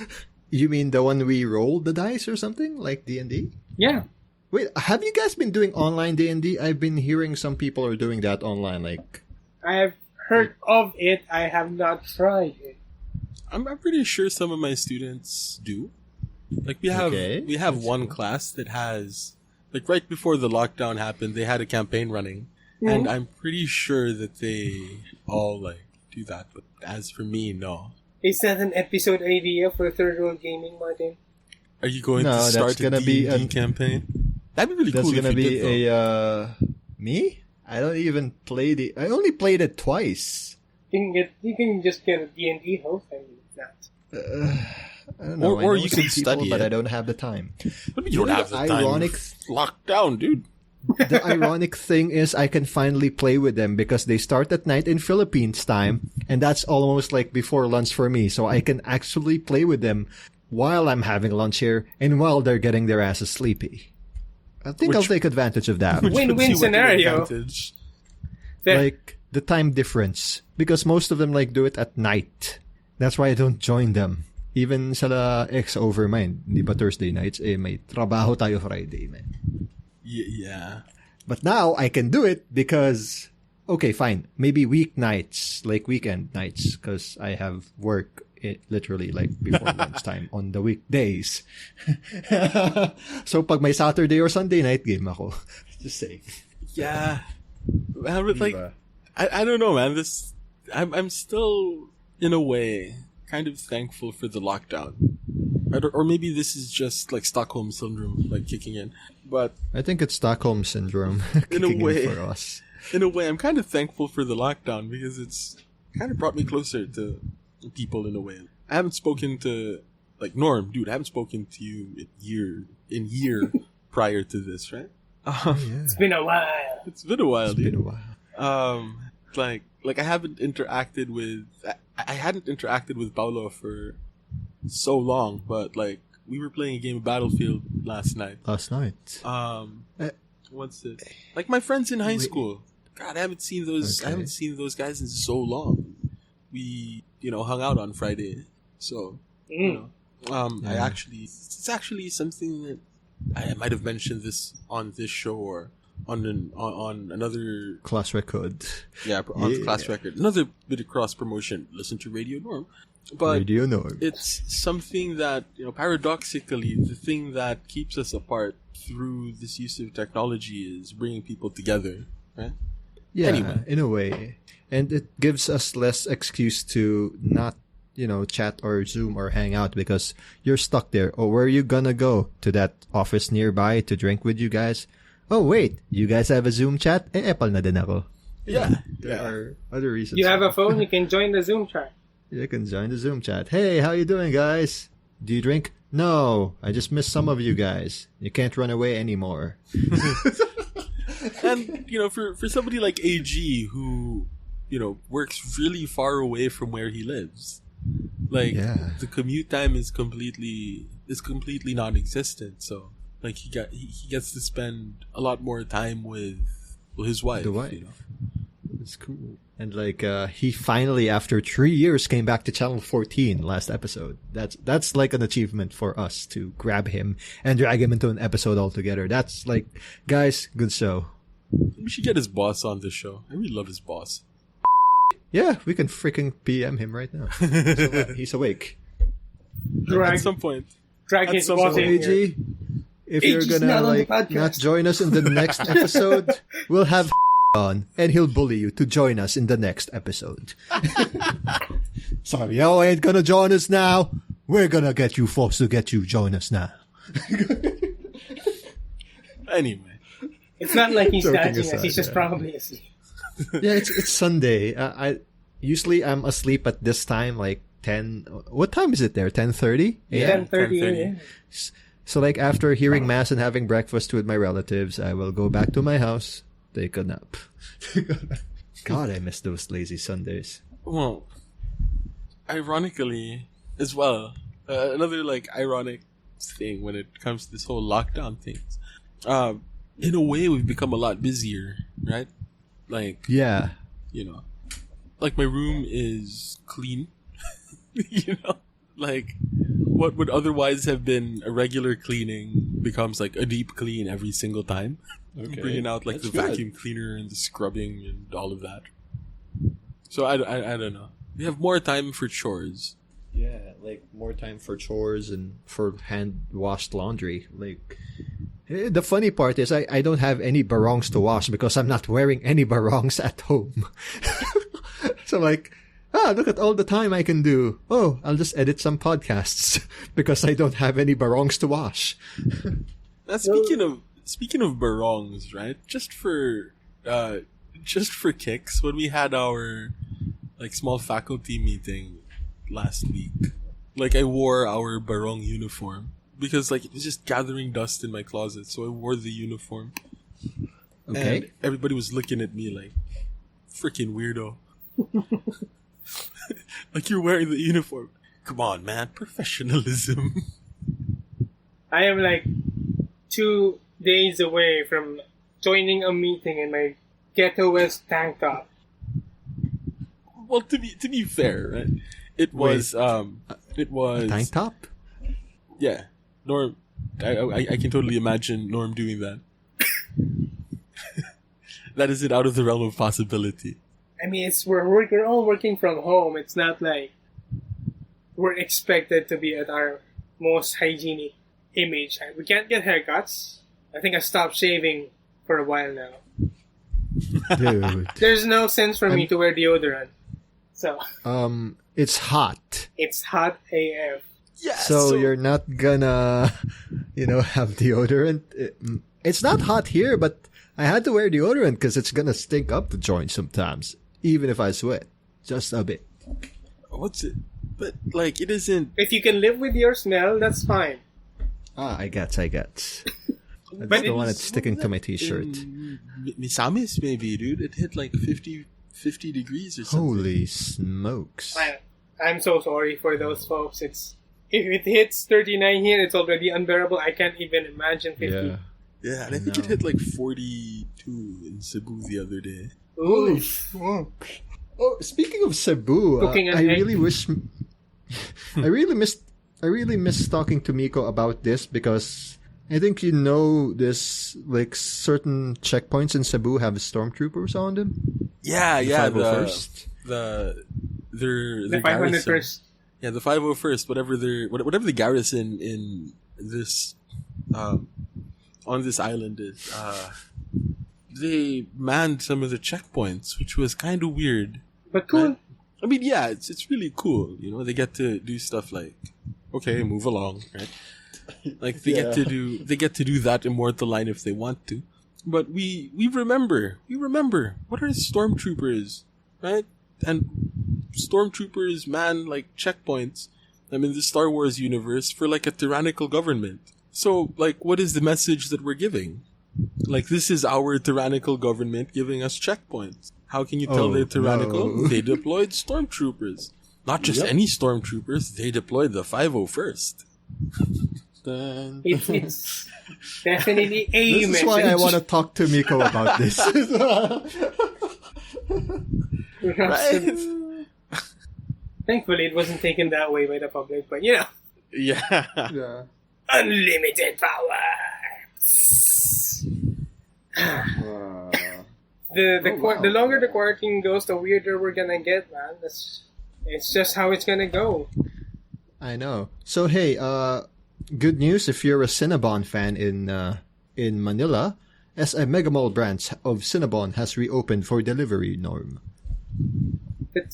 You mean the one we rolled the dice or something like D&D? Yeah. Wait, have you guys been doing online D&D? I've been hearing some people are doing that online. Like, I have heard of it. I have not tried it. I'm pretty sure some of my students do. Like we have one class that has, like, right before the lockdown happened, they had a campaign running, and I'm pretty sure that they all like do that. But as for me, no. Is that an episode idea for Third World Gaming, Martin? Are you going No, to that's start a gonna be D&D campaign? That'd be really that's cool. gonna if you be did, though. me? I don't even play I only played it twice. You can just get a D&D host and that. I don't know. Or I know you some can people, study but it. I don't have the time. But you don't have the time. ironic Lockdown, dude. The ironic thing is I can finally play with them because they start at night in Philippines time, and that's almost like before lunch for me. So I can actually play with them while I'm having lunch here and while they're getting their asses sleepy. I think I'll take advantage of that. Win-win Puts you at an scenario. advantage. There. Like the time difference, because most of them like do it at night. That's why I don't join them. Even sa ex-over mine, di ba Thursday nights, may trabaho tayo Friday, man. Yeah. But now I can do it because, okay, fine. Maybe weeknights, like weekend nights, because I have work literally like before lunchtime on the weekdays. So pag may Saturday or Sunday night game ako. Just saying. Yeah. Man, but like, I don't know, man. I'm still, in a way, kind of thankful for the lockdown. Or maybe this is just like Stockholm syndrome, like kicking in. But I think it's Stockholm syndrome in a kicking way, in for us. In a way, I'm kind of thankful for the lockdown because it's kind of brought me closer to people in a way. I haven't spoken to, like, Norm, dude. I haven't spoken to you in year prior to this, right? It's been a while. It's been a while, dude. Been a while. Like I haven't interacted with. I hadn't interacted with Paulo for so long, but like we were playing a game of Battlefield last night. What's it? Like my friends in high school. God, I haven't seen those. Okay. I haven't seen those guys in so long. We, hung out on Friday, so it's actually something that I might have mentioned this on this show or on another Class record. Yeah, on the class record. Another bit of cross promotion. Listen to Radio Norm. But Radio Norm. It's something that, paradoxically, the thing that keeps us apart through this use of technology is bringing people together, right? Yeah, Anyway. in a way. And it gives us less excuse to not, chat or Zoom or hang out because you're stuck there. Or where are you gonna go? To that office nearby to drink with you guys? Oh, wait, you guys have a Zoom chat? Apple na din ako. Yeah. There are other reasons. You have a phone, you can join the Zoom chat. You can join the Zoom chat. Hey, how you doing, guys? Do you drink? No, I just missed some of you guys. You can't run away anymore. And, for somebody like AG who, works really far away from where he lives, the commute time is completely non-existent. So, he gets to spend a lot more time with his wife. The wife. It's cool. And he finally, after 3 years, came back to Channel 14 last episode. That's like an achievement for us to grab him and drag him into an episode altogether. That's guys, good show. We should get his boss on this show. I really love his boss. Yeah, we can freaking PM him right now. He's awake. At some point. Drag his boss in AG, if you're gonna not join us in the next episode, we'll have on, and he'll bully you to join us in the next episode. Sorry, y'all ain't gonna join us now. We're gonna get you folks to join us now. Anyway. It's not like he's dancing us, he's just probably asleep. Yeah, it's Sunday. Usually I'm asleep at this time, 10. What time is it there? 10:30? Yeah, 10:30. Yeah. So after hearing mass and having breakfast with my relatives, I will go back to my house, take a nap. God, I miss those lazy Sundays. Well, ironically as well, another ironic thing when it comes to this whole lockdown things. In a way, we've become a lot busier, right? Yeah. My room is clean. What would otherwise have been a regular cleaning becomes a deep clean every single time. Okay. Bringing out the vacuum cleaner and the scrubbing and all of that. So I don't know. We have more time for chores. Yeah, more time for chores and for hand-washed laundry. The funny part is I don't have any barongs to wash because I'm not wearing any barongs at home. So look at all the time I can do. Oh, I'll just edit some podcasts because I don't have any barongs to wash. Now, speaking of barongs, right? Just for kicks, when we had our small faculty meeting last week, I wore our barong uniform because it was just gathering dust in my closet, so I wore the uniform. Okay. And everybody was looking at me freaking weirdo. You're wearing the uniform. Come on, man, professionalism. I am 2 days away from joining a meeting in my Ghetto West tank top. Well, to be fair, right? It was a tank top? Yeah. Norm, I can totally imagine Norm doing that. That isn't out of the realm of possibility. I mean, we're all working from home. It's not we're expected to be at our most hygienic image. We can't get haircuts. I think I stopped shaving for a while now. Dude. There's no sense for me to wear deodorant. So. It's hot. It's hot AF. Yeah. So you're not gonna, have deodorant. It's not hot here, but I had to wear deodorant because it's gonna stink up the joint sometimes, even if I sweat just a bit. What's it? But it isn't. If you can live with your smell, that's fine. I get. I But don't want it sticking to my t-shirt. Misamis, maybe, dude. It hit 50 degrees or something. Holy smokes! I'm so sorry for those folks. If it hits 39 here, it's already unbearable. I can't even imagine 50. Yeah, and I think it hit 42 in Cebu the other day. Ooh. Oh, speaking of Cebu, I really miss talking to Miko about this because I think this certain checkpoints in Cebu have stormtroopers on them. Yeah, the 501st. Yeah, the 501st, whatever the garrison in this on this island is. They manned some of the checkpoints, which was kind of weird. But cool. Right? I mean, yeah, it's really cool. They get to do stuff okay, move along, right? They get to do that immortal line if they want to. But we remember what are stormtroopers, right? And stormtroopers man like checkpoints. I mean, the Star Wars universe for like a tyrannical government. So, like, what is the message that we're giving? Like, this is our tyrannical government giving us checkpoints. How can you tell they're tyrannical? No. They deployed stormtroopers. Not just any stormtroopers, they deployed the 501st. It's definitely a This message. is why I want to talk to Miko about this. Right? Thankfully, it wasn't taken that way by the public, but you know. Yeah. Unlimited power! The longer the quarantine goes, the weirder we're gonna get, man. It's just how it's gonna go. I know. So hey, good news if you're a Cinnabon fan in Manila, as a Mega Mall branch of Cinnabon has reopened for delivery, Norm.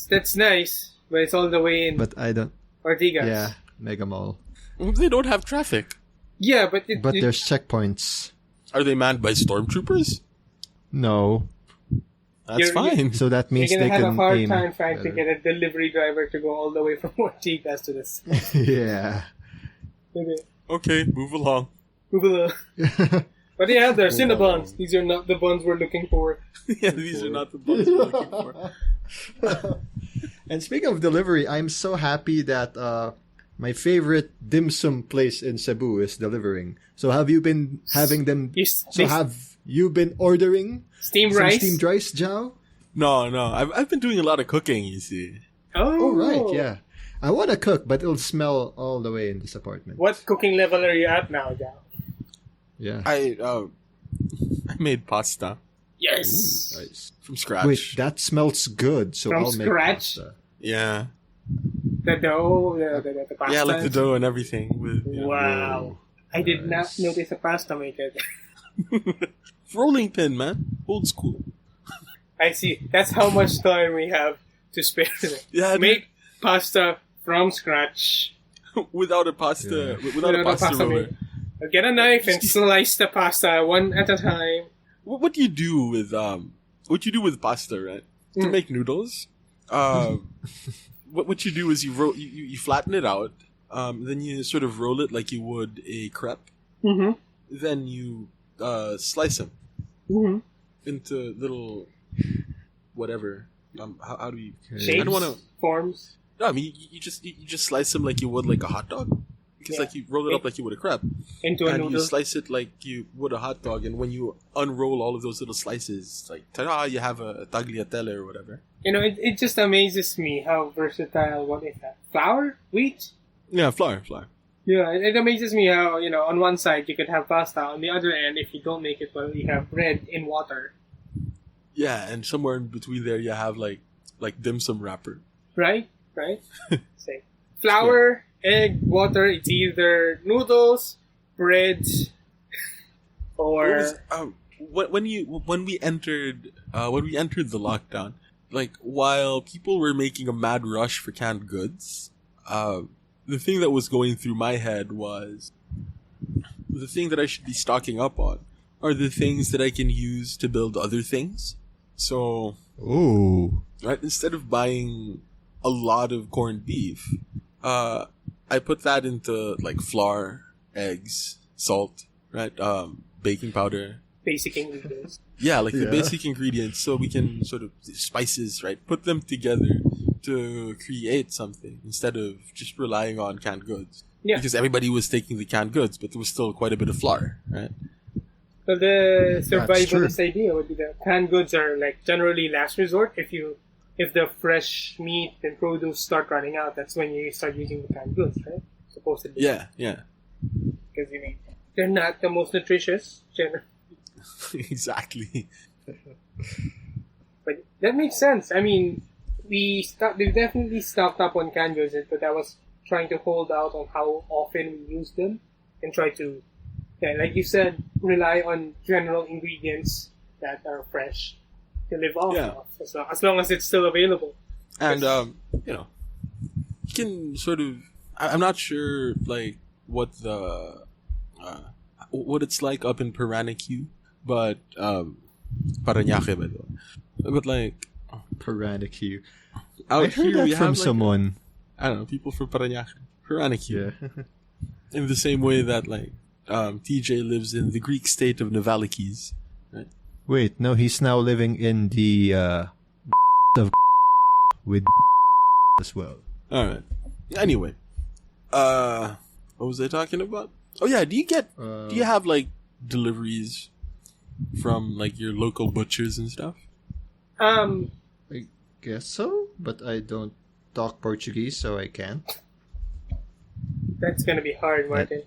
That's nice, but it's all the way in. But I don't. Ortigas. Yeah, Mega Mall. They don't have traffic. Yeah, but there's checkpoints. Are they manned by stormtroopers? No. That's fine. So that means you're they gonna can have a hard aim time trying to better. get a delivery driver to go all the way from Ortigas to this. Yeah. Okay, move along. But yeah, they're Cinnabons. These are not the buns we're looking for. Yeah, these are not the buns we're looking for. And speaking of delivery, I'm so happy that my favorite dim sum place in Cebu is delivering. So have you been having them? Have you been ordering steamed some rice? Steamed rice, Joao? No. I've been doing a lot of cooking, you see. Oh, right, yeah. I want to cook, but it'll smell all the way in this apartment. What cooking level are you at now, Joao? Yeah. I made pasta. Yes. Ooh, nice. From scratch. Wait, that smells good. So From I'll make scratch? pasta. Yeah. The dough, the pasta. Yeah, like the dough and everything. Wow. I did not notice a pasta maker. Rolling pin, man. Old school. I see. That's how much time we have to spare. Yeah, make pasta from scratch. Without a pasta, without a pasta roller. Get a knife and slice the pasta one at a time. What do you do with pasta, right? To make noodles, what you do is you flatten it out, then you sort of roll it like you would a crepe. Mm-hmm. Then you slice them into little whatever. How do you? Shapes? I don't want to forms. No, I mean you just slice them like you would like a hot dog. Because like you roll it up like you would a crepe. Into a and noodle. You slice it like you would a hot dog, and when you unroll all of those little slices, it's like ta-da, you have a tagliatelle or whatever. You know, it just amazes me how versatile. What is that? Flour? Wheat? Yeah, flour. Yeah, it amazes me how, you know, on one side you could have pasta, on the other end, if you don't make it well, you have bread in water. Yeah, and somewhere in between there you have like dim sum wrapper. Right? Say, flour, egg, water. It's either noodles, bread, or when we entered the lockdown, like while people were making a mad rush for canned goods, the thing that was going through my head was the thing that I should be stocking up on are the things that I can use to build other things. So, right, instead of buying a lot of corned beef, I put that into like flour, eggs, salt, right, baking powder. Basic ingredients. Yeah, like the basic ingredients, so we can sort of spices, right, put them together to create something instead of just relying on canned goods. Yeah. Because everybody was taking the canned goods, but there was still quite a bit of flour, right? So the survivalist idea would be that canned goods are like generally last resort. If the fresh meat and produce start running out, that's when you start using the canned goods, right? Supposedly. Yeah. Because they're not the most nutritious, generally. Exactly. But that makes sense. I mean, we definitely stocked up on canned goods, but I was trying to hold out on how often we use them and try to, like you said, rely on general ingredients that are fresh to live off of, as long as it's still available. And you can sort of. I'm not sure like what it's like up in Paranaque, but Paranaque, but like Paranaque. Out I heard here that we from have someone. I don't know, people from Parañaque. Parañaque. Yeah. In the same way that TJ lives in the Greek state of Novalikis. Right? Wait, no, he's now living in the of with as well. All right. Anyway, what was I talking about? Oh yeah, do you have deliveries from your local butchers and stuff? I guess so, but I don't talk Portuguese, so I can't. That's gonna be hard, Martin.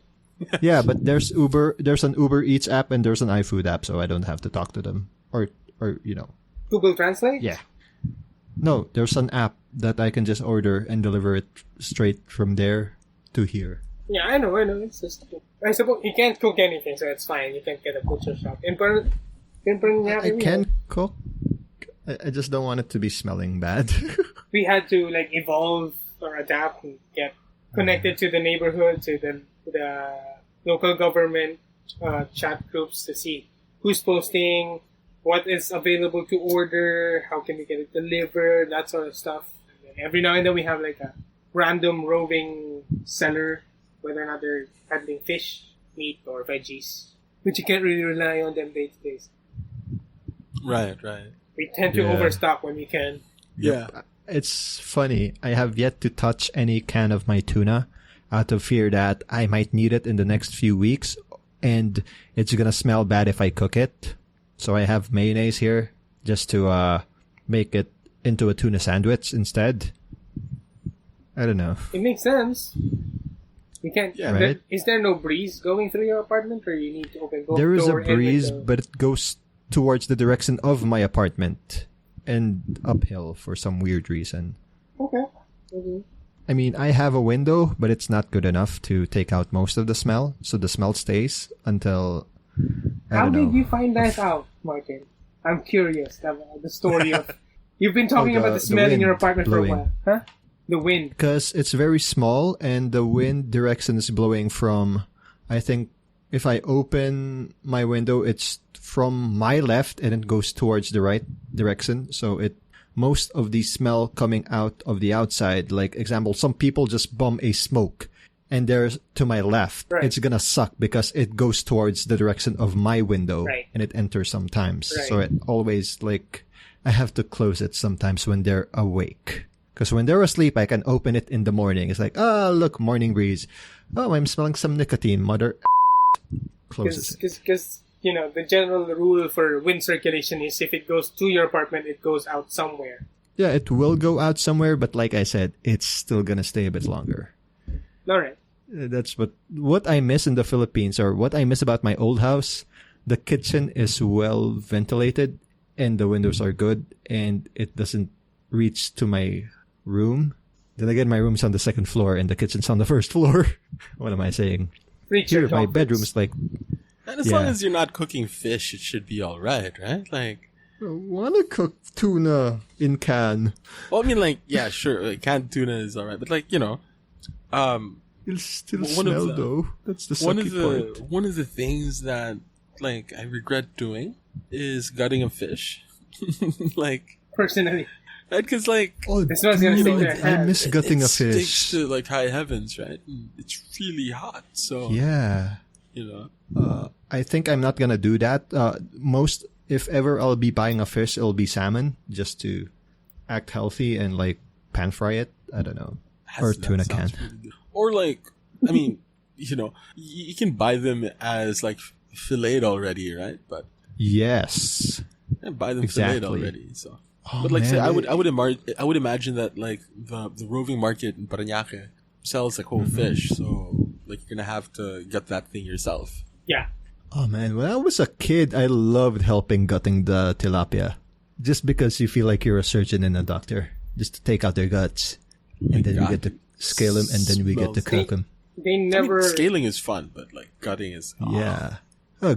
Yeah, but there's an Uber Eats app and there's an iFood app, so I don't have to talk to them. Or Google Translate? Yeah. No, there's an app that I can just order and deliver it straight from there to here. Yeah, I know. It's just, I suppose you can't cook anything, so it's fine. You can get a butcher shop. In Parañaque, I can cook. I just don't want it to be smelling bad. we had to evolve or adapt and get connected to the neighborhood, to the local government chat groups to see who's posting, what is available to order, how can we get it delivered, that sort of stuff. And then every now and then we have a random roving seller, whether or not they're handling fish, meat, or veggies. But you can't really rely on them day to day. Right. We tend to overstock when we can. Yeah. It's funny. I have yet to touch any can of my tuna out of fear that I might need it in the next few weeks and it's going to smell bad if I cook it. So I have mayonnaise here just to make it into a tuna sandwich instead. I don't know. It makes sense. You can't. Yeah, right? Is there no breeze going through your apartment, or you need to open both There is a door and breeze, window? but it goes towards the direction of my apartment and uphill for some weird reason. Okay. Mm-hmm. I mean, I have a window, but it's not good enough to take out most of the smell. So the smell stays until, How did you find that out, Martin? I'm curious. The story of... You've been talking about the smell in your wind apartment blowing. for a while. Huh? The wind. Because it's very small and the wind direction is blowing from, I think, if I open my window, it's from my left and it goes towards the right direction. So most of the smell coming out of the outside, like example, some people just bum a smoke and there's to my left. Right. It's gonna suck because it goes towards the direction of my window Right. and it enters sometimes. Right. So it always I have to close it sometimes when they're awake. Because when they're asleep, I can open it in the morning. It's like, look, morning breeze. Oh, I'm smelling some nicotine, mother. Closes it. Because, the general rule for wind circulation is if it goes to your apartment, it goes out somewhere. Yeah, it will go out somewhere, but like I said, it's still gonna stay a bit longer. All right. That's what I miss in the Philippines, or what I miss about my old house. The kitchen is well ventilated, and the windows are good, and it doesn't reach to my room. Then again, my room's on the second floor, and the kitchen's on the first floor. What am I saying? Here, my bedroom is And as long as you're not cooking fish, it should be all right? I want to cook tuna in can. Well, I mean, yeah, sure, canned tuna is all right, but it'll still smell though. That's the sucky part. One of the things that I regret doing is gutting a fish. Personally. Right, because this one's gonna stick to your I hand. miss gutting a it fish. sticks to high heavens, right? And it's really hot, so Yeah. you I think I'm not gonna do that. If ever I'll be buying a fish, it'll be salmon, just to act healthy and pan fry it. I don't know, or that tuna sounds can. really good. Or I mean, you can buy them as filleted already, right? But Yes, buy them Exactly. filleted already. So, Oh, but say, man, I would imagine that the roving market in Parañaque sells whole Mm-hmm. fish, so you're gonna have to gut that thing yourself. Yeah. Oh man, when I was a kid, I loved helping gutting the tilapia, just because you feel like you're a surgeon and a doctor, just to take out their guts, and then we God. get to scale them, and then we get to cook them. They never... Scaling is fun, but gutting is Yeah.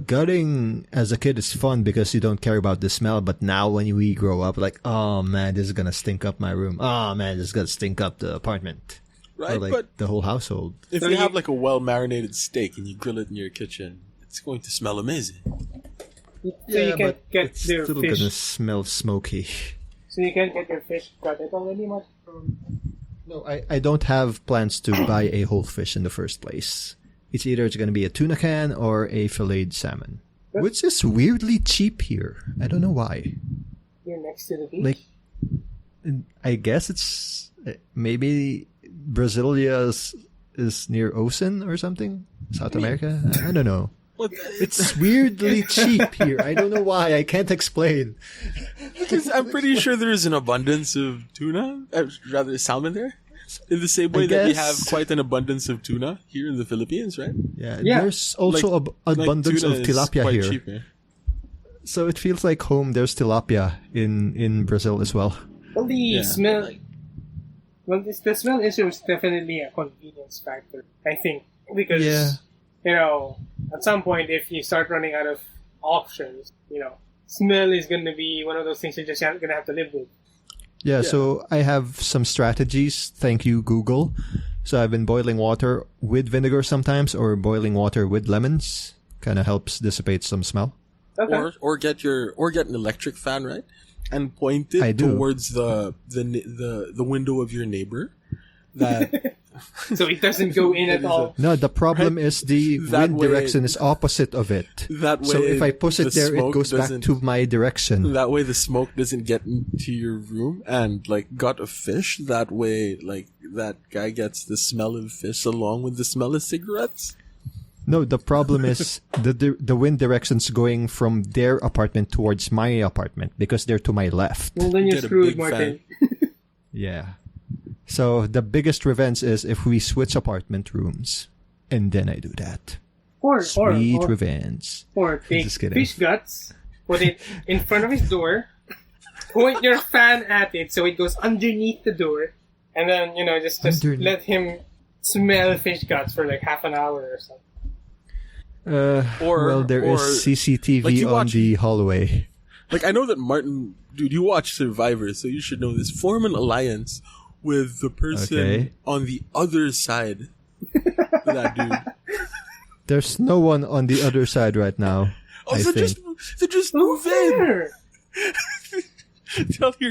Gutting as a kid is fun because you don't care about the smell, but now when we grow up, oh man, this is gonna stink up my room. Oh man, this is gonna stink up the apartment. right. Or But the whole household. if So you you- have a well marinated steak and you grill it in your kitchen, it's going to smell amazing. So you can get it's their still fish. gonna smell smoky. So you can get your fish gutted already, Mark? No, I don't have plans to buy a whole fish in the first place. It's either going to be a tuna can or a filleted salmon, which is weirdly cheap here. I don't know why. You're next to the beach? Like, I guess it's maybe Brasilia is near Ocean or something? South America? I don't know. It's weirdly cheap here. I don't know why. I can't explain. Because I'm pretty sure there's an abundance of tuna, rather salmon there. In the same way that we have quite an abundance of tuna here in the Philippines, right? Yeah. There's also abundance of tilapia here. Cheap, yeah. So it feels like home. There's tilapia in Brazil as well. Well, the smell... Well, the smell issue is definitely a convenience factor, I think. Because, at some point, if you start running out of options, smell is going to be one of those things you're just going to have to live with. Yeah, so I have some strategies. Thank you, Google. So I've been boiling water with vinegar sometimes, or boiling water with lemons. Kind of helps dissipate some smell. Okay. Or get an electric fan, right? And point it towards the window of your neighbor. That so it doesn't go in at all. No, the problem is the wind direction is opposite of it. That way, so if I push it there, it goes back to my direction. That way, the smoke doesn't get into your room and gut a fish. That way, that guy gets the smell of fish along with the smell of cigarettes. No, the problem is the wind direction's going from their apartment towards my apartment because they're to my left. Well, then you're screwed, Martin. Yeah. So the biggest revenge is if we switch apartment rooms, and then I do that. Sweet revenge. Or take fish guts, put it in front of his door, point your fan at it so it goes underneath the door, and then just let him smell fish guts for half an hour or something. There is CCTV on the hallway. I know that Martin, dude, you watch Survivor, so you should know this. Form an alliance with the person on the other side of that dude. There's no one on the other side right now. So just move in.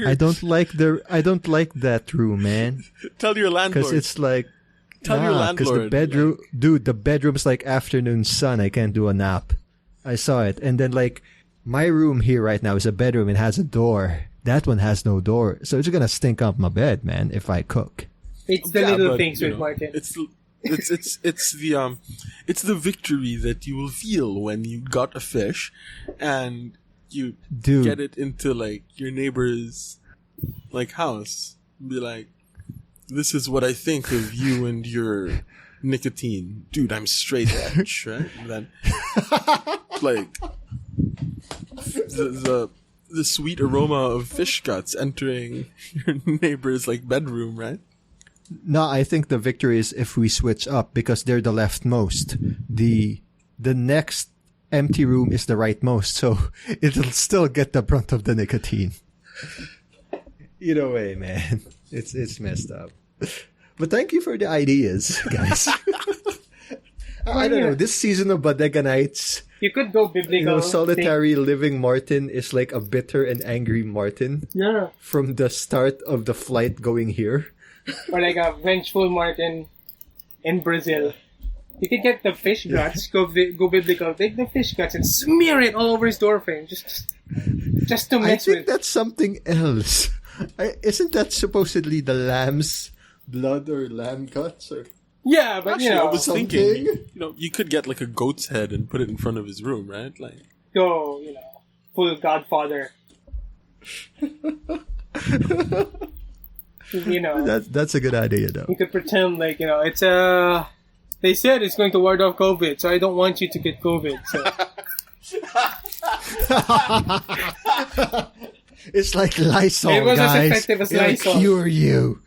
I don't like that room, man. Tell your landlord. Because it's Tell your landlord. Because the bedroom's like afternoon sun. I can't do a nap. I saw it. And then my room here right now is a bedroom. It has a door. That one has no door. So it's going to stink up my bed, man, if I cook. It's the little things with Martin. It's the victory that you will feel when you got a fish and you get it into your neighbor's house. Be like, this is what I think of you and your nicotine. Dude, I'm straight edge, right? And then, the sweet aroma of fish guts entering your neighbor's bedroom, right? No, I think the victory is if we switch up because they're the leftmost. The next empty room is the rightmost, so it'll still get the brunt of the nicotine. Either way, man. It's messed up. But thank you for the ideas, guys. I don't know. This season of Bodega Nights, you could go biblical. Solitary living Martin is like a bitter and angry Martin. Yeah. From the start of the flight going here. Or a vengeful Martin in Brazil. You can get the fish guts, go biblical, take the fish guts and smear it all over his door frame. Just to mess with. I think that's something else. Isn't that supposedly the lamb's blood or lamb guts? Or... Yeah, but actually, I was thinking, you could get a goat's head and put it in front of his room, right? Go, full Godfather. That's a good idea, though. You could pretend it's they said it's going to ward off COVID, so I don't want you to get COVID. So. It's like Lysol, it was guys. as effective as It'll Lysol. cure you.